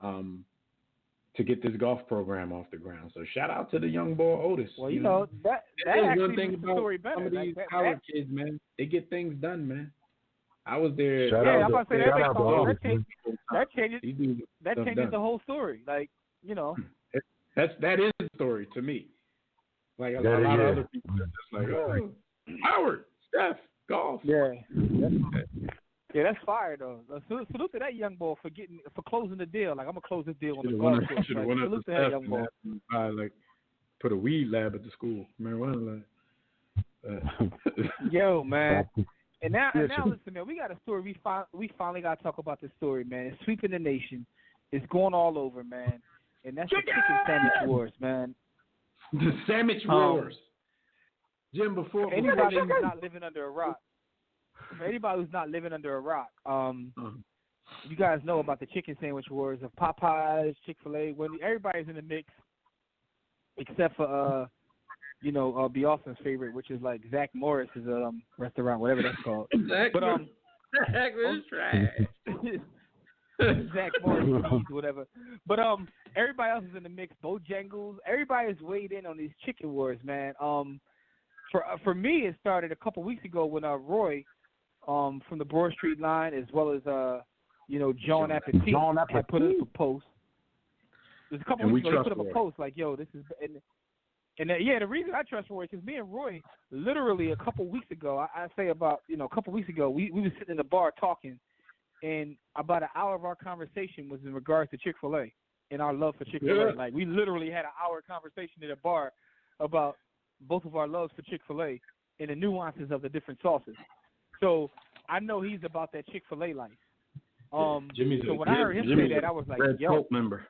to get this golf program off the ground. So shout out to the young boy Otis. Well, that actually one thing makes the about story better. Some of these like, college kids, man, they get things done, man. I was there. I'm about to say that changes done. the whole story. Like, that is the story to me. Like a lot of other people are just like, oh, Howard, Steph, golf. Yeah, that's fire though. Salute to that young boy for closing the deal. Like, I'm gonna close this deal on the golf course. Like, salute to that young boy. Like, put a weed lab at the school, marijuana lab. Yo, man. And now, listen, man. We got a story. We finally got to talk about this story, man. It's sweeping the nation. It's going all over, man. And that's the chicken sandwich wars, man. The sandwich wars. Jim, before anybody who's not living under a rock, you guys know about the chicken sandwich wars of Popeyes, Chick-fil-A, Wendy's. Everybody's in the mix, except for B. Austin's favorite, which is like Zach Morris's restaurant, whatever that's called. Zach was trash. Zach Morris, whatever. But everybody else is in the mix. Bojangles. Everybody's weighed in on these chicken wars, man. For me, it started a couple weeks ago when Roy, from the Broad Street line, as well as John Appetit had put up a post. There's a couple weeks ago he put up a post like, "Yo, this is." And the reason I trust Roy, because me and Roy, literally a couple weeks ago, I say about a couple weeks ago, we were sitting in the bar talking. And about an hour of our conversation was in regards to Chick-fil-A and our love for Chick-fil-A. Yeah. Like, we literally had an hour conversation at a bar about both of our loves for Chick-fil-A and the nuances of the different sauces. So I know he's about that Chick-fil-A life. So when I heard him say that, I was like, Red yo. Coat member.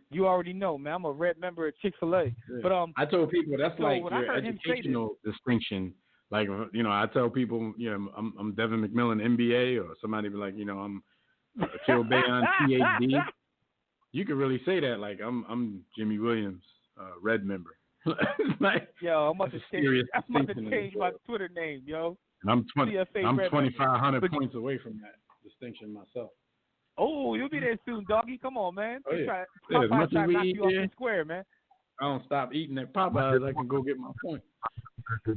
You already know, man. I'm a red member of Chick-fil-A. Yeah. But I told people that's like your educational distinction. Like, I tell people, I'm Devin McMillan, MBA, or somebody be like, I'm Akil Bayon, PhD. You could really say that, like, I'm Jimmy Williams, red member. Like, yo, I'm about to change my Twitter name, yo. And I'm 2,500 points away from that distinction myself. Oh, you'll be there soon, doggy. Come on, man. Oh, yeah. Popeyes try to knock you off the square, man. I don't stop eating at Popeyes. I can go get my point.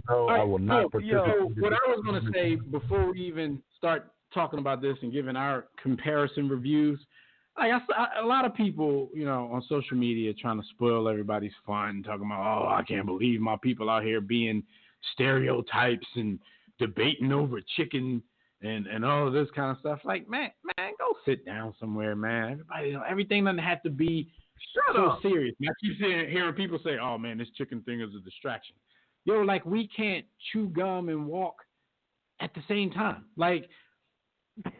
No, I will not participate. So what I was going to say before we even start talking about this and giving our comparison reviews, like a lot of people, on social media trying to spoil everybody's fun, talking about, oh, I can't believe my people out here being stereotypes and debating over chicken and all of this kind of stuff. Like, man, go sit down somewhere, man. Everybody, everything doesn't have to be so serious. I keep hearing people say, oh, man, this chicken thing is a distraction. Yo, like, we can't chew gum and walk at the same time. Like,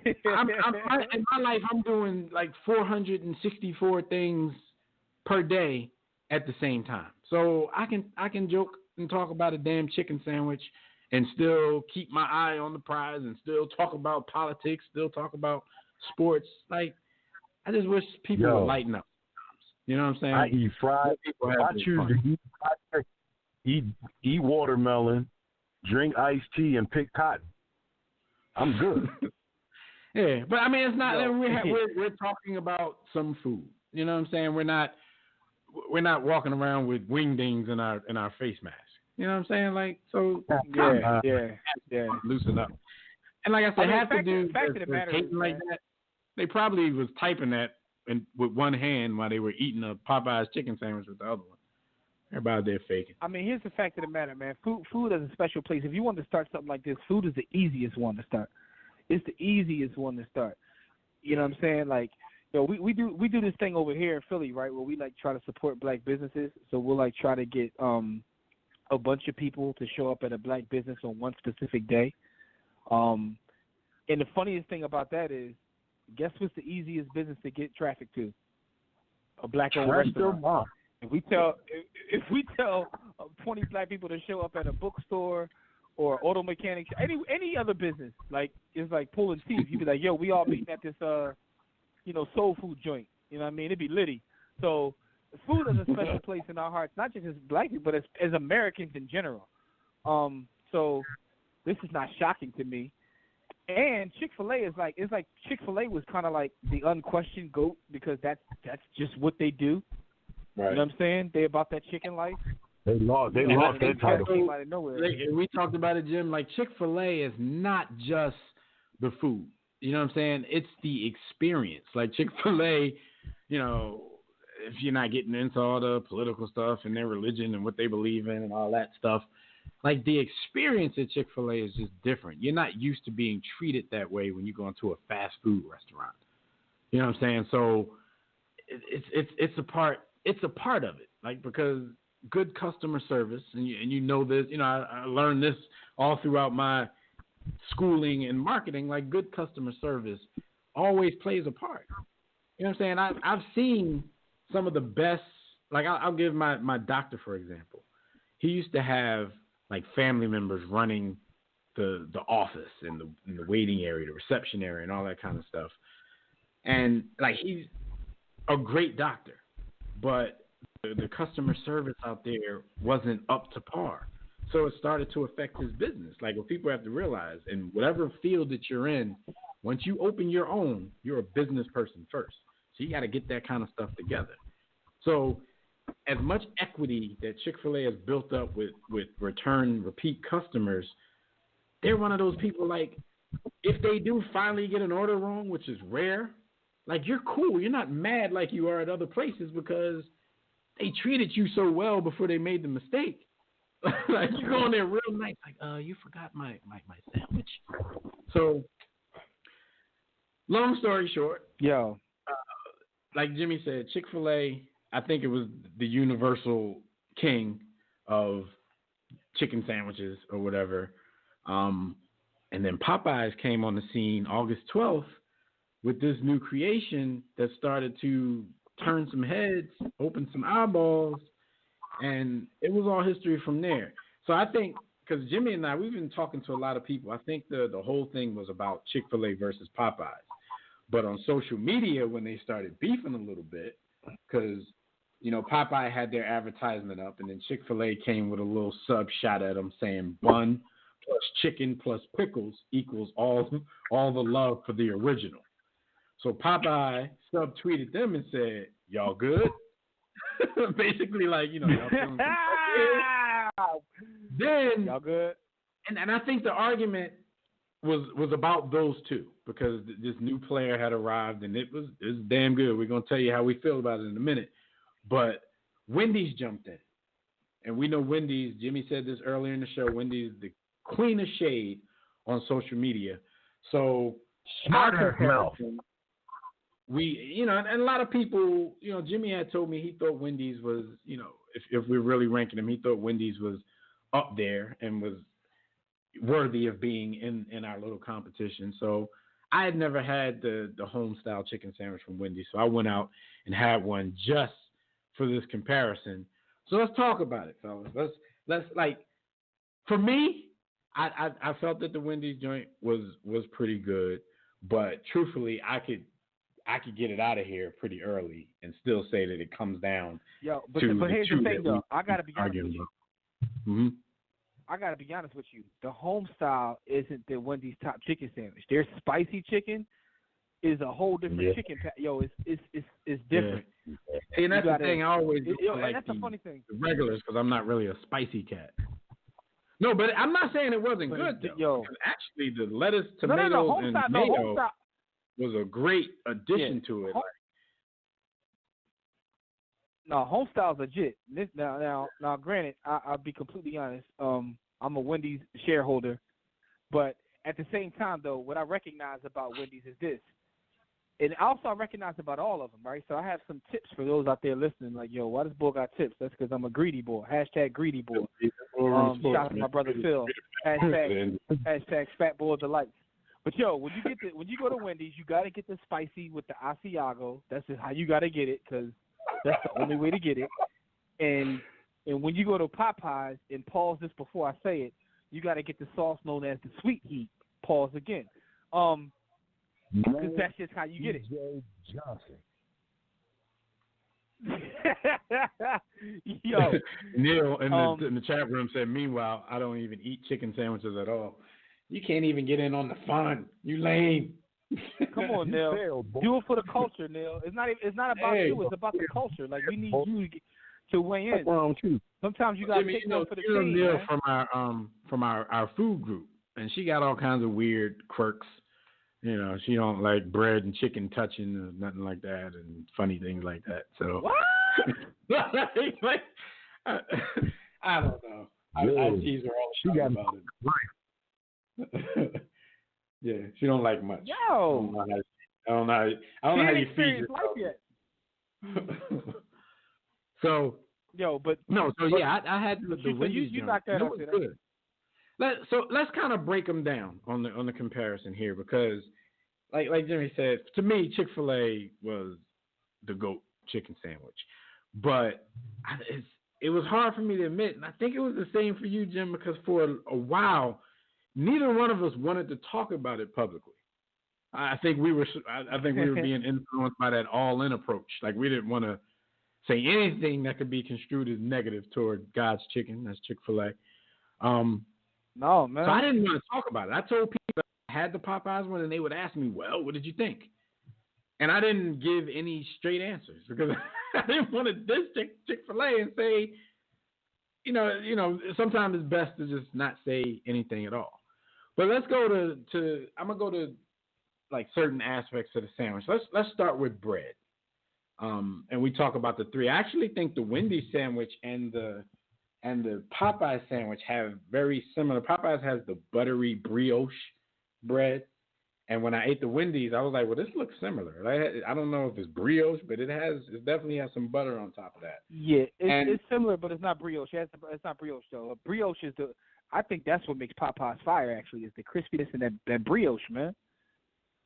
in my life, I'm doing like 464 things per day at the same time. So I can joke and talk about a damn chicken sandwich and still keep my eye on the prize and still talk about politics, still talk about sports. Like, I just wish people would lighten up. You know what I'm saying? I eat fried. I choose to eat fried chicken. Eat watermelon, drink iced tea, and pick cotton. I'm good. Yeah, but I mean, it's not. We're talking about some food. You know what I'm saying? We're not walking around with wingdings in our face mask. You know what I'm saying? Like, so yeah. Loosen up. And like I said, half the dudes hating like that, they probably was typing that with one hand while they were eating a Popeye's chicken sandwich with the other one. Everybody there faking. I mean, here's the fact of the matter, man. Food is a special place. If you want to start something like this, food is the easiest one to start. It's the easiest one to start. You know what I'm saying? Like, we do this thing over here in Philly, right, where we like try to support black businesses. So we'll like try to get a bunch of people to show up at a black business on one specific day. And the funniest thing about that is, guess what's the easiest business to get traffic to? A black-owned restaurant. If we tell 20 black people to show up at a bookstore or auto mechanics, any other business, like it's like pulling teeth. You'd be like, yo, we all meeting at this soul food joint. You know what I mean? It'd be litty. So food has a special place in our hearts, not just as black people, but as Americans in general. So this is not shocking to me. And Chick-fil-A is like, it's like Chick-fil-A was kind of like the unquestioned GOAT because that's just what they do. Right. You know what I'm saying? They about that chicken life. They lost their title. We talked about it, Jim. Like Chick-fil-A is not just the food. You know what I'm saying? It's the experience. Like Chick-fil-A, you know, if you're not getting into all the political stuff and their religion and what they believe in and all that stuff, like the experience at Chick-fil-A is just different. You're not used to being treated that way when you go into a fast food restaurant. You know what I'm saying? So it's a part. It's a part of it, like because good customer service, and you know this. You know, I learned this all throughout my schooling and marketing. Like good customer service always plays a part. You know what I'm saying? I've seen some of the best. Like I'll give my doctor for example. He used to have like family members running the office and the waiting area, the reception area, and all that kind of stuff. And like he's a great doctor. But the customer service out there wasn't up to par. So it started to affect his business. Like what people have to realize, in whatever field that you're in, once you open your own, you're a business person first. So you got to get that kind of stuff together. So as much equity that Chick-fil-A has built up with repeat customers, they're one of those people like, if they do finally get an order wrong, which is rare, like, you're cool. You're not mad like you are at other places because they treated you so well before they made the mistake. Like, you go in there real nice, like, you forgot my sandwich. So, long story short, like Jimmy said, Chick-fil-A, I think it was the universal king of chicken sandwiches or whatever. And then Popeyes came on the scene August 12th. With this new creation that started to turn some heads, open some eyeballs, and it was all history from there. So I think, because Jimmy and I, we've been talking to a lot of people, I think the whole thing was about Chick-fil-A versus Popeyes. But on social media, when they started beefing a little bit, because, you know, Popeye had their advertisement up, and then Chick-fil-A came with a little sub shot at them saying bun plus chicken plus pickles equals all the love for the original. So Popeye subtweeted them and said, y'all good? Basically like, you know, y'all feeling Then y'all good? And I think the argument was about those two because this new player had arrived and it was damn good. We're going to tell you how we feel about it in a minute. But Wendy's jumped in. And we know Wendy's, Jimmy said this earlier in the show, Wendy's the queen of shade on social media. So smarter mouth. We, you know, and a lot of people, you know, Jimmy had told me he thought Wendy's was, you know, if we're really ranking them, he thought Wendy's was up there and was worthy of being in our little competition. So I had never had the home style chicken sandwich from Wendy's. So I went out and had one just for this comparison. So let's talk about it, fellas. Let's like, for me, I felt that the Wendy's joint was pretty good, but truthfully, I could get it out of here pretty early and still say that it comes down. But here's the thing, though. I gotta be honest with you. Mm-hmm. I gotta be honest with you. The home style isn't the Wendy's top chicken sandwich. Their spicy chicken is a whole different chicken. It's different. Yeah. And that's the thing. I always like that's a funny thing. The regulars because I'm not really a spicy cat. No, but I'm not saying it wasn't good though. Actually, the lettuce, tomatoes, and mayo was a great addition to it. No, home style's legit. Now, granted, I'll be completely honest. I'm a Wendy's shareholder, but at the same time, though, what I recognize about Wendy's is this, and also I recognize about all of them, right? So I have some tips for those out there listening. Like, yo, why this boy got tips? That's because I'm a greedy boy. # greedy boy. Shout out to my brother Phil. # fat boy delights. But yo, when you go to Wendy's, you gotta get the spicy with the Asiago. That's just how you gotta get it, because that's the only way to get it. And when you go to Popeyes, and pause this before I say it, you gotta get the sauce known as the sweet heat. Pause again. Because that's just how you get it. Johnson. Yo, Neil in the chat room said, "Meanwhile, I don't even eat chicken sandwiches at all. You can't even get in on the fun. You lame." Come on, Neil. Do it for the culture, Neil. It's not about you. It's about the culture. Like, we need you to weigh in. What's wrong with you? Sometimes you got to take one for the team. Neil man. from our food group, and she got all kinds of weird quirks. You know, she don't like bread and chicken touching or nothing like that, and funny things like that. So what? like, I don't know. I tease her all the time about it. Yeah, she don't like much. Yo, I don't know how you feed yourself. Life yet. So but I had the Wendy's. You knocked that out. Good. Let's kind of break them down on the comparison here, because like Jimmy said, to me, Chick-fil-A was the GOAT chicken sandwich, but it was hard for me to admit, and I think it was the same for you, Jim, because for a while, neither one of us wanted to talk about it publicly. I think we were being influenced by that all-in approach. Like, we didn't want to say anything that could be construed as negative toward God's chicken. That's Chick-fil-A. No, man. So I didn't want to talk about it. I told people I had the Popeyes one, and they would ask me, "Well, what did you think?" And I didn't give any straight answers, because I didn't want to diss Chick-fil-A and say, you know, sometimes it's best to just not say anything at all. But let's go to I'm gonna go to like certain aspects of the sandwich. Let's start with bread. And we talk about the three. I actually think the Wendy's sandwich and the Popeye sandwich have very similar. Popeyes has the buttery brioche bread, and when I ate the Wendy's, I was like, well, this looks similar. I don't know if it's brioche, but it definitely has some butter on top of that. Yeah, it's similar, but it's not brioche. It's not brioche though. Brioche is I think that's what makes Popeyes fire. Actually, is the crispiness and that brioche, man.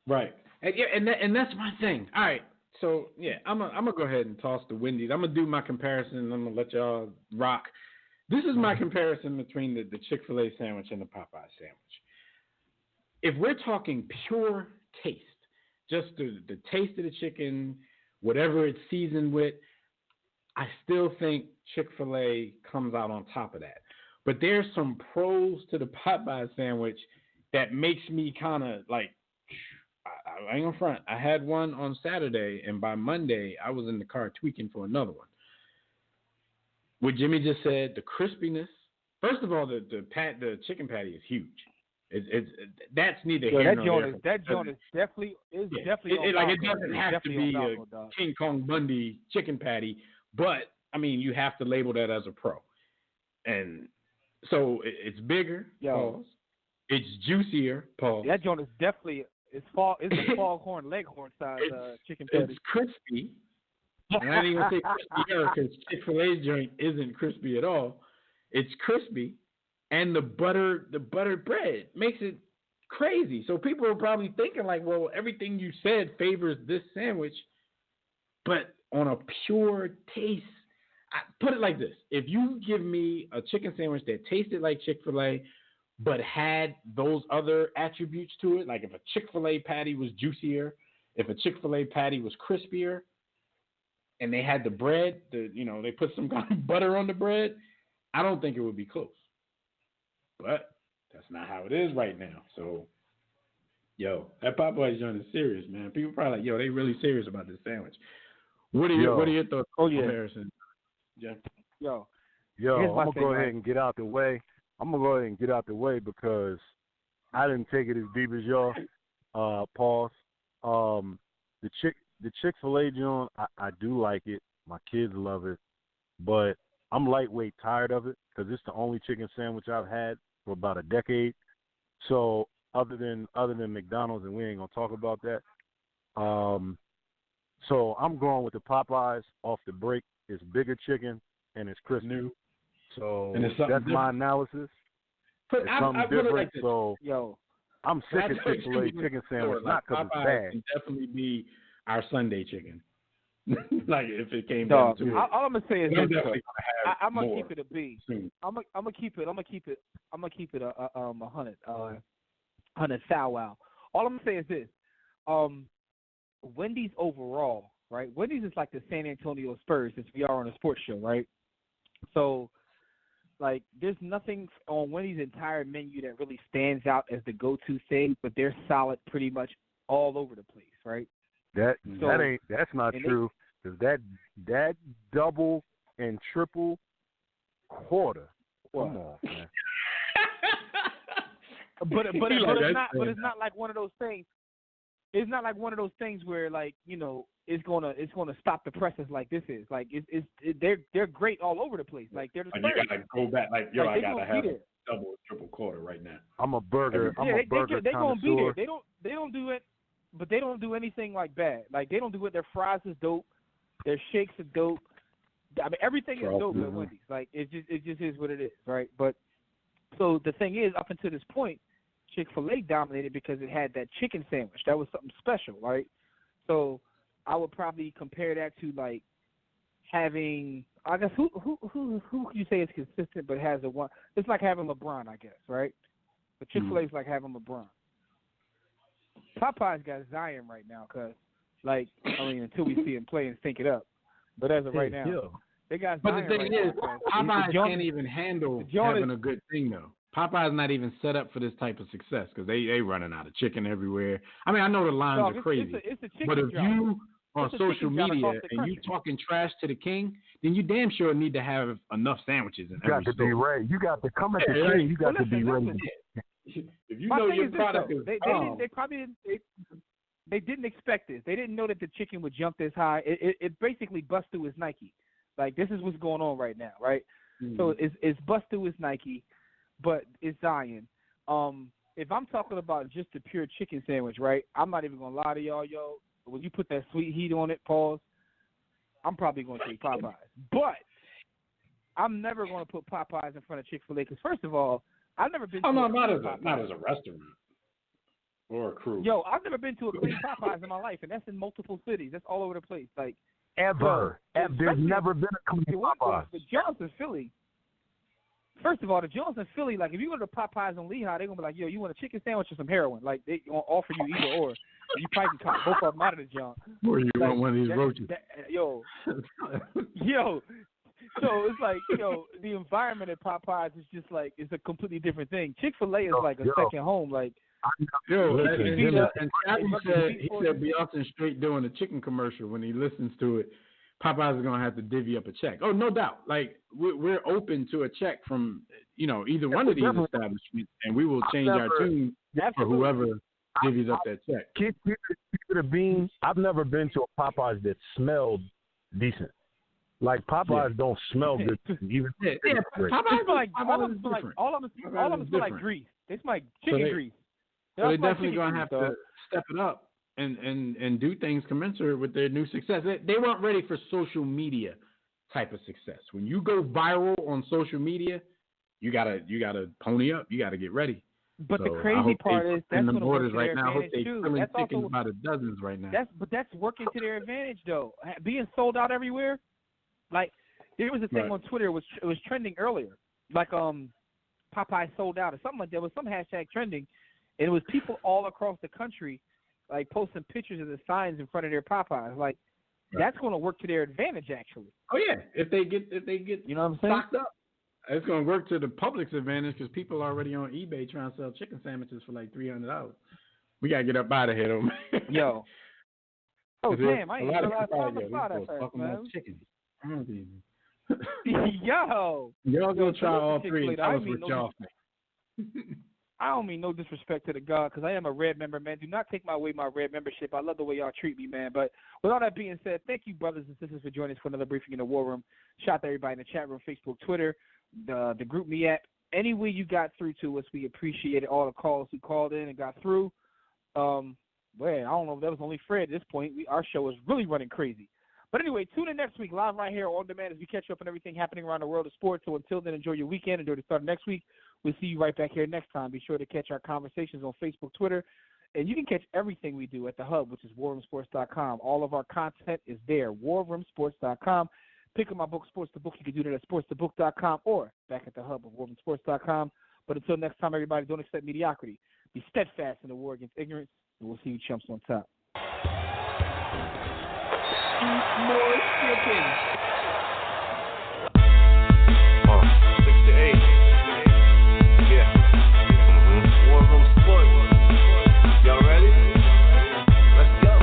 Right, and that's my thing. All right. So, yeah, I'm gonna go ahead and toss the Wendy's. I'm going to do my comparison, and I'm going to let y'all rock. This is my comparison between the Chick-fil-A sandwich and the Popeye sandwich. If we're talking pure taste, just the taste of the chicken, whatever it's seasoned with, I still think Chick-fil-A comes out on top of that. But there's some pros to the Popeye sandwich that makes me kind of like, I ain't gonna front. I had one on Saturday, and by Monday, I was in the car tweaking for another one. What Jimmy just said, the crispiness. First of all, the chicken patty is huge. That's neither here nor there. That joint is definitely it doesn't have to be a King Kong Bundy chicken patty, but I mean, you have to label that as a pro. And so it's bigger. Pause. It's juicier. Pause. That joint is definitely. It's a foghorn leghorn size chicken patty. It's crispy. And I didn't even say crispy because Chick-fil-A's joint isn't crispy at all. It's crispy, and the buttered bread makes it crazy. So people are probably thinking like, well, everything you said favors this sandwich, but on a pure taste, I put it like this: if you give me a chicken sandwich that tasted like Chick-fil-A, but had those other attributes to it, like if a Chick-fil-A patty was juicier, if a Chick-fil-A patty was crispier, and they had the bread, they put some kind of butter on the bread, I don't think it would be close. But that's not how it is right now. So, that Popeye's joint is serious, man. People probably like, they really serious about this sandwich. What are your thoughts on comparison, Jeff? I'm going to go ahead and get out the way. Because I didn't take it as deep as y'all. Pause. The Chick-fil-A joint, I do like it. My kids love it, but I'm lightweight tired of it because it's the only chicken sandwich I've had for about a decade. So other than McDonald's, and we ain't gonna talk about that. So I'm going with the Popeyes off the break. It's bigger chicken and it's crispy. New. So that's my analysis. It's something different. Like so, I'm sick of Chick-fil-A chicken sandwich, not because it's bad. Can definitely be our Sunday chicken. Like if it came Dog, down to it. All I'm gonna say is this. I'm gonna more keep it a B. soon. I'm gonna keep it a 100 thou wow. All I'm gonna say is this. Wendy's overall, right? Wendy's is like the San Antonio Spurs, since we are on a sports show, right? So, like, there's nothing on Wendy's entire menu that really stands out as the go-to thing, but they're solid pretty much all over the place, right? That's not true. Because that double and triple quarter. Come on, man. but it's not like one of those things. It's not like one of those things where, like, you know, it's gonna stop the presses like this is. Like they're great all over the place. Like they're the Spurs. You gotta go back. Like I gotta have a double or triple quarter right now. I'm a burger. They're gonna be there. connoisseur. They don't do it, but they don't do anything like bad. Like they don't do it. Their fries is dope. Their shakes are dope. I mean, everything is dope at Wendy's. Like it just is what it is, right? But so the thing is, up until this point, Chick-fil-A dominated because it had that chicken sandwich. That was something special, right? So I would probably compare that to like having, I guess, who could you say is consistent but has a one? It's like having LeBron, I guess, right? But Chick-fil-A is like having LeBron. Popeye's got Zion right now, cause like until we see him play and sync it up. But as of right now, they got Zion. But the thing is, Popeyes can't even handle having a good thing though. Popeye's not even set up for this type of success because they running out of chicken everywhere. I mean, I know the lines are crazy, it's a but if you on social media and you talking trash to the king, then you damn sure need to have enough sandwiches in every store. You got to be ready. You got to come at the king. You got to be ready. If you know your product is they didn't expect this. They didn't know that the chicken would jump this high. It basically bust through his Nike. Like this is what's going on right now, right? So it's bust through his Nike, but it's Zion. If I'm talking about just the pure chicken sandwich, right? I'm not even gonna lie to y'all, yo. When you put that sweet heat on it, pause. I'm probably gonna take Popeyes, but I'm never gonna put Popeyes in front of Chick-fil-A because first of all, I've never been. Not as a restaurant or a crew. Yo, I've never been to a clean Popeyes in my life, and that's in multiple cities. That's all over the place. Like ever. There's never been a clean Popeyes. The Johnson Philly. First of all, the Johnson Philly, like if you go to Popeyes on Lehigh, they're gonna be like, yo, you want a chicken sandwich or some heroin? Like they gonna offer you either or. You probably can both of them out of the joint. Or you want one of these roaches? Yo. So it's like, the environment at Popeyes is just like it's a completely different thing. Chick-fil-A is like a second home. Like, and he said Beyonce straight doing a chicken commercial when he listens to it. Popeyes is gonna have to divvy up a check. Oh, no doubt. Like we're open to a check from either one of these establishments, and we will change our tune for whoever divvies up that check. Keep it a bean. I've never been to a Popeyes that smelled decent. Like Popeyes don't smell good. Even Popeyes smell like all of them smell like grease. They smell like chicken grease. So they're definitely gonna have to step it up and do things commensurate with their new success. They weren't ready for social media type of success. When you go viral on social media, you gotta pony up. You gotta get ready. But the crazy part is that's going to work to their advantage too. That's also by the dozens right now. That's working to their advantage though. Being sold out everywhere. Like there was a thing on Twitter. It was trending earlier. Like Popeye sold out or something like that. There was some hashtag trending, and it was people all across the country like posting pictures of the signs in front of their Popeyes. Like that's going to work to their advantage actually. Oh yeah, if they get you know what I'm saying? Stocked up. It's going to work to the public's advantage because people are already on eBay trying to sell chicken sandwiches for like $300. We got to get up out of here, though, man. Yo. Oh, damn. I ain't realized that, man. Chicken. Yo. Y'all going to try all three and tell us what y'all think. I don't mean no disrespect to the God because I am a Red member, man. Do not take away my Red membership. I love the way y'all treat me, man. But with all that being said, thank you, brothers and sisters, for joining us for another briefing in the War Room. Shout out to everybody in the chat room, Facebook, Twitter, the group me app. Any way you got through to us, we appreciate all the calls who called in and got through. Well, I don't know if that was only Fred at this point. Our show is really running crazy. But anyway, tune in next week, live right here on demand as we catch up on everything happening around the world of sports. So until then, enjoy your weekend. Enjoy the start of next week. We'll see you right back here next time. Be sure to catch our conversations on Facebook, Twitter, and you can catch everything we do at the Hub, which is warroomsports.com. All of our content is there, warroomsports.com. Pick up my book, Sports the Book. You can do that at sportsthebook.com or back at the Hub of warroomsports.com. But until next time, everybody, don't accept mediocrity. Be steadfast in the war against ignorance, and we'll see you chumps on top. Eat more chicken. 6 to 8. Yeah. War Room Sports. Y'all ready? Let's go.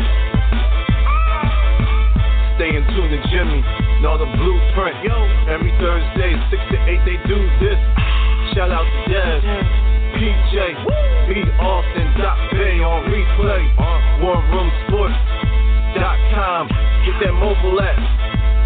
Stay in tune to Jimmy. Know the blueprint. Yo. Every Thursday, 6 to 8, they do this. Shout out to Dev, PJ, B. Austin, Doc Bay on replay. WarRoomSports.com. Get that mobile app.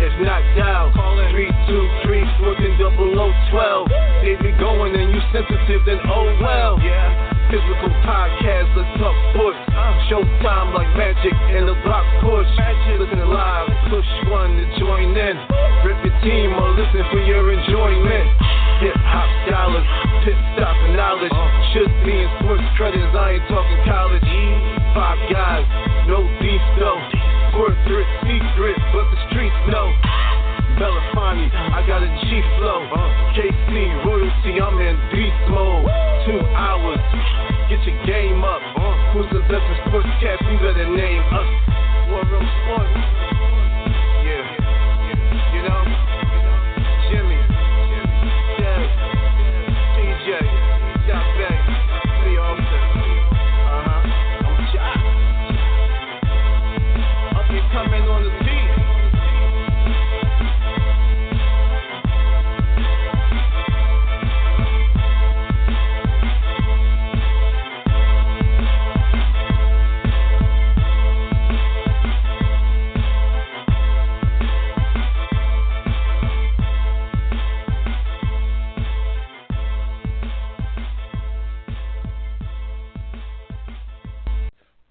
If not, dial 323-140012. They be going and you sensitive, then oh well. Yeah. Physical podcast, let's talk sports. Showtime like magic in the block push. Listen live, push one to join in. Rip your team or listen for your enjoyment. Hip hop scholars, pit stop and knowledge. Should be in sports credits, I ain't talking college. 5 guys, no beef though. Corporate secret, but the streets know. Belafonte, I got a G flow. KC, royalty, I'm in beast mode. 2 hours, get your game up. Who's the best in sportscast? You better name us. War Room Sports. Yeah, you know, Jimmy, Dev, PJ, Shot Bay, B. Austin. I'm shot. Up and coming on the beat.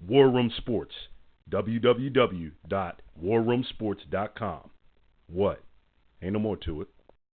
War Room Sports, www.warroomsports.com. What? Ain't no more to it.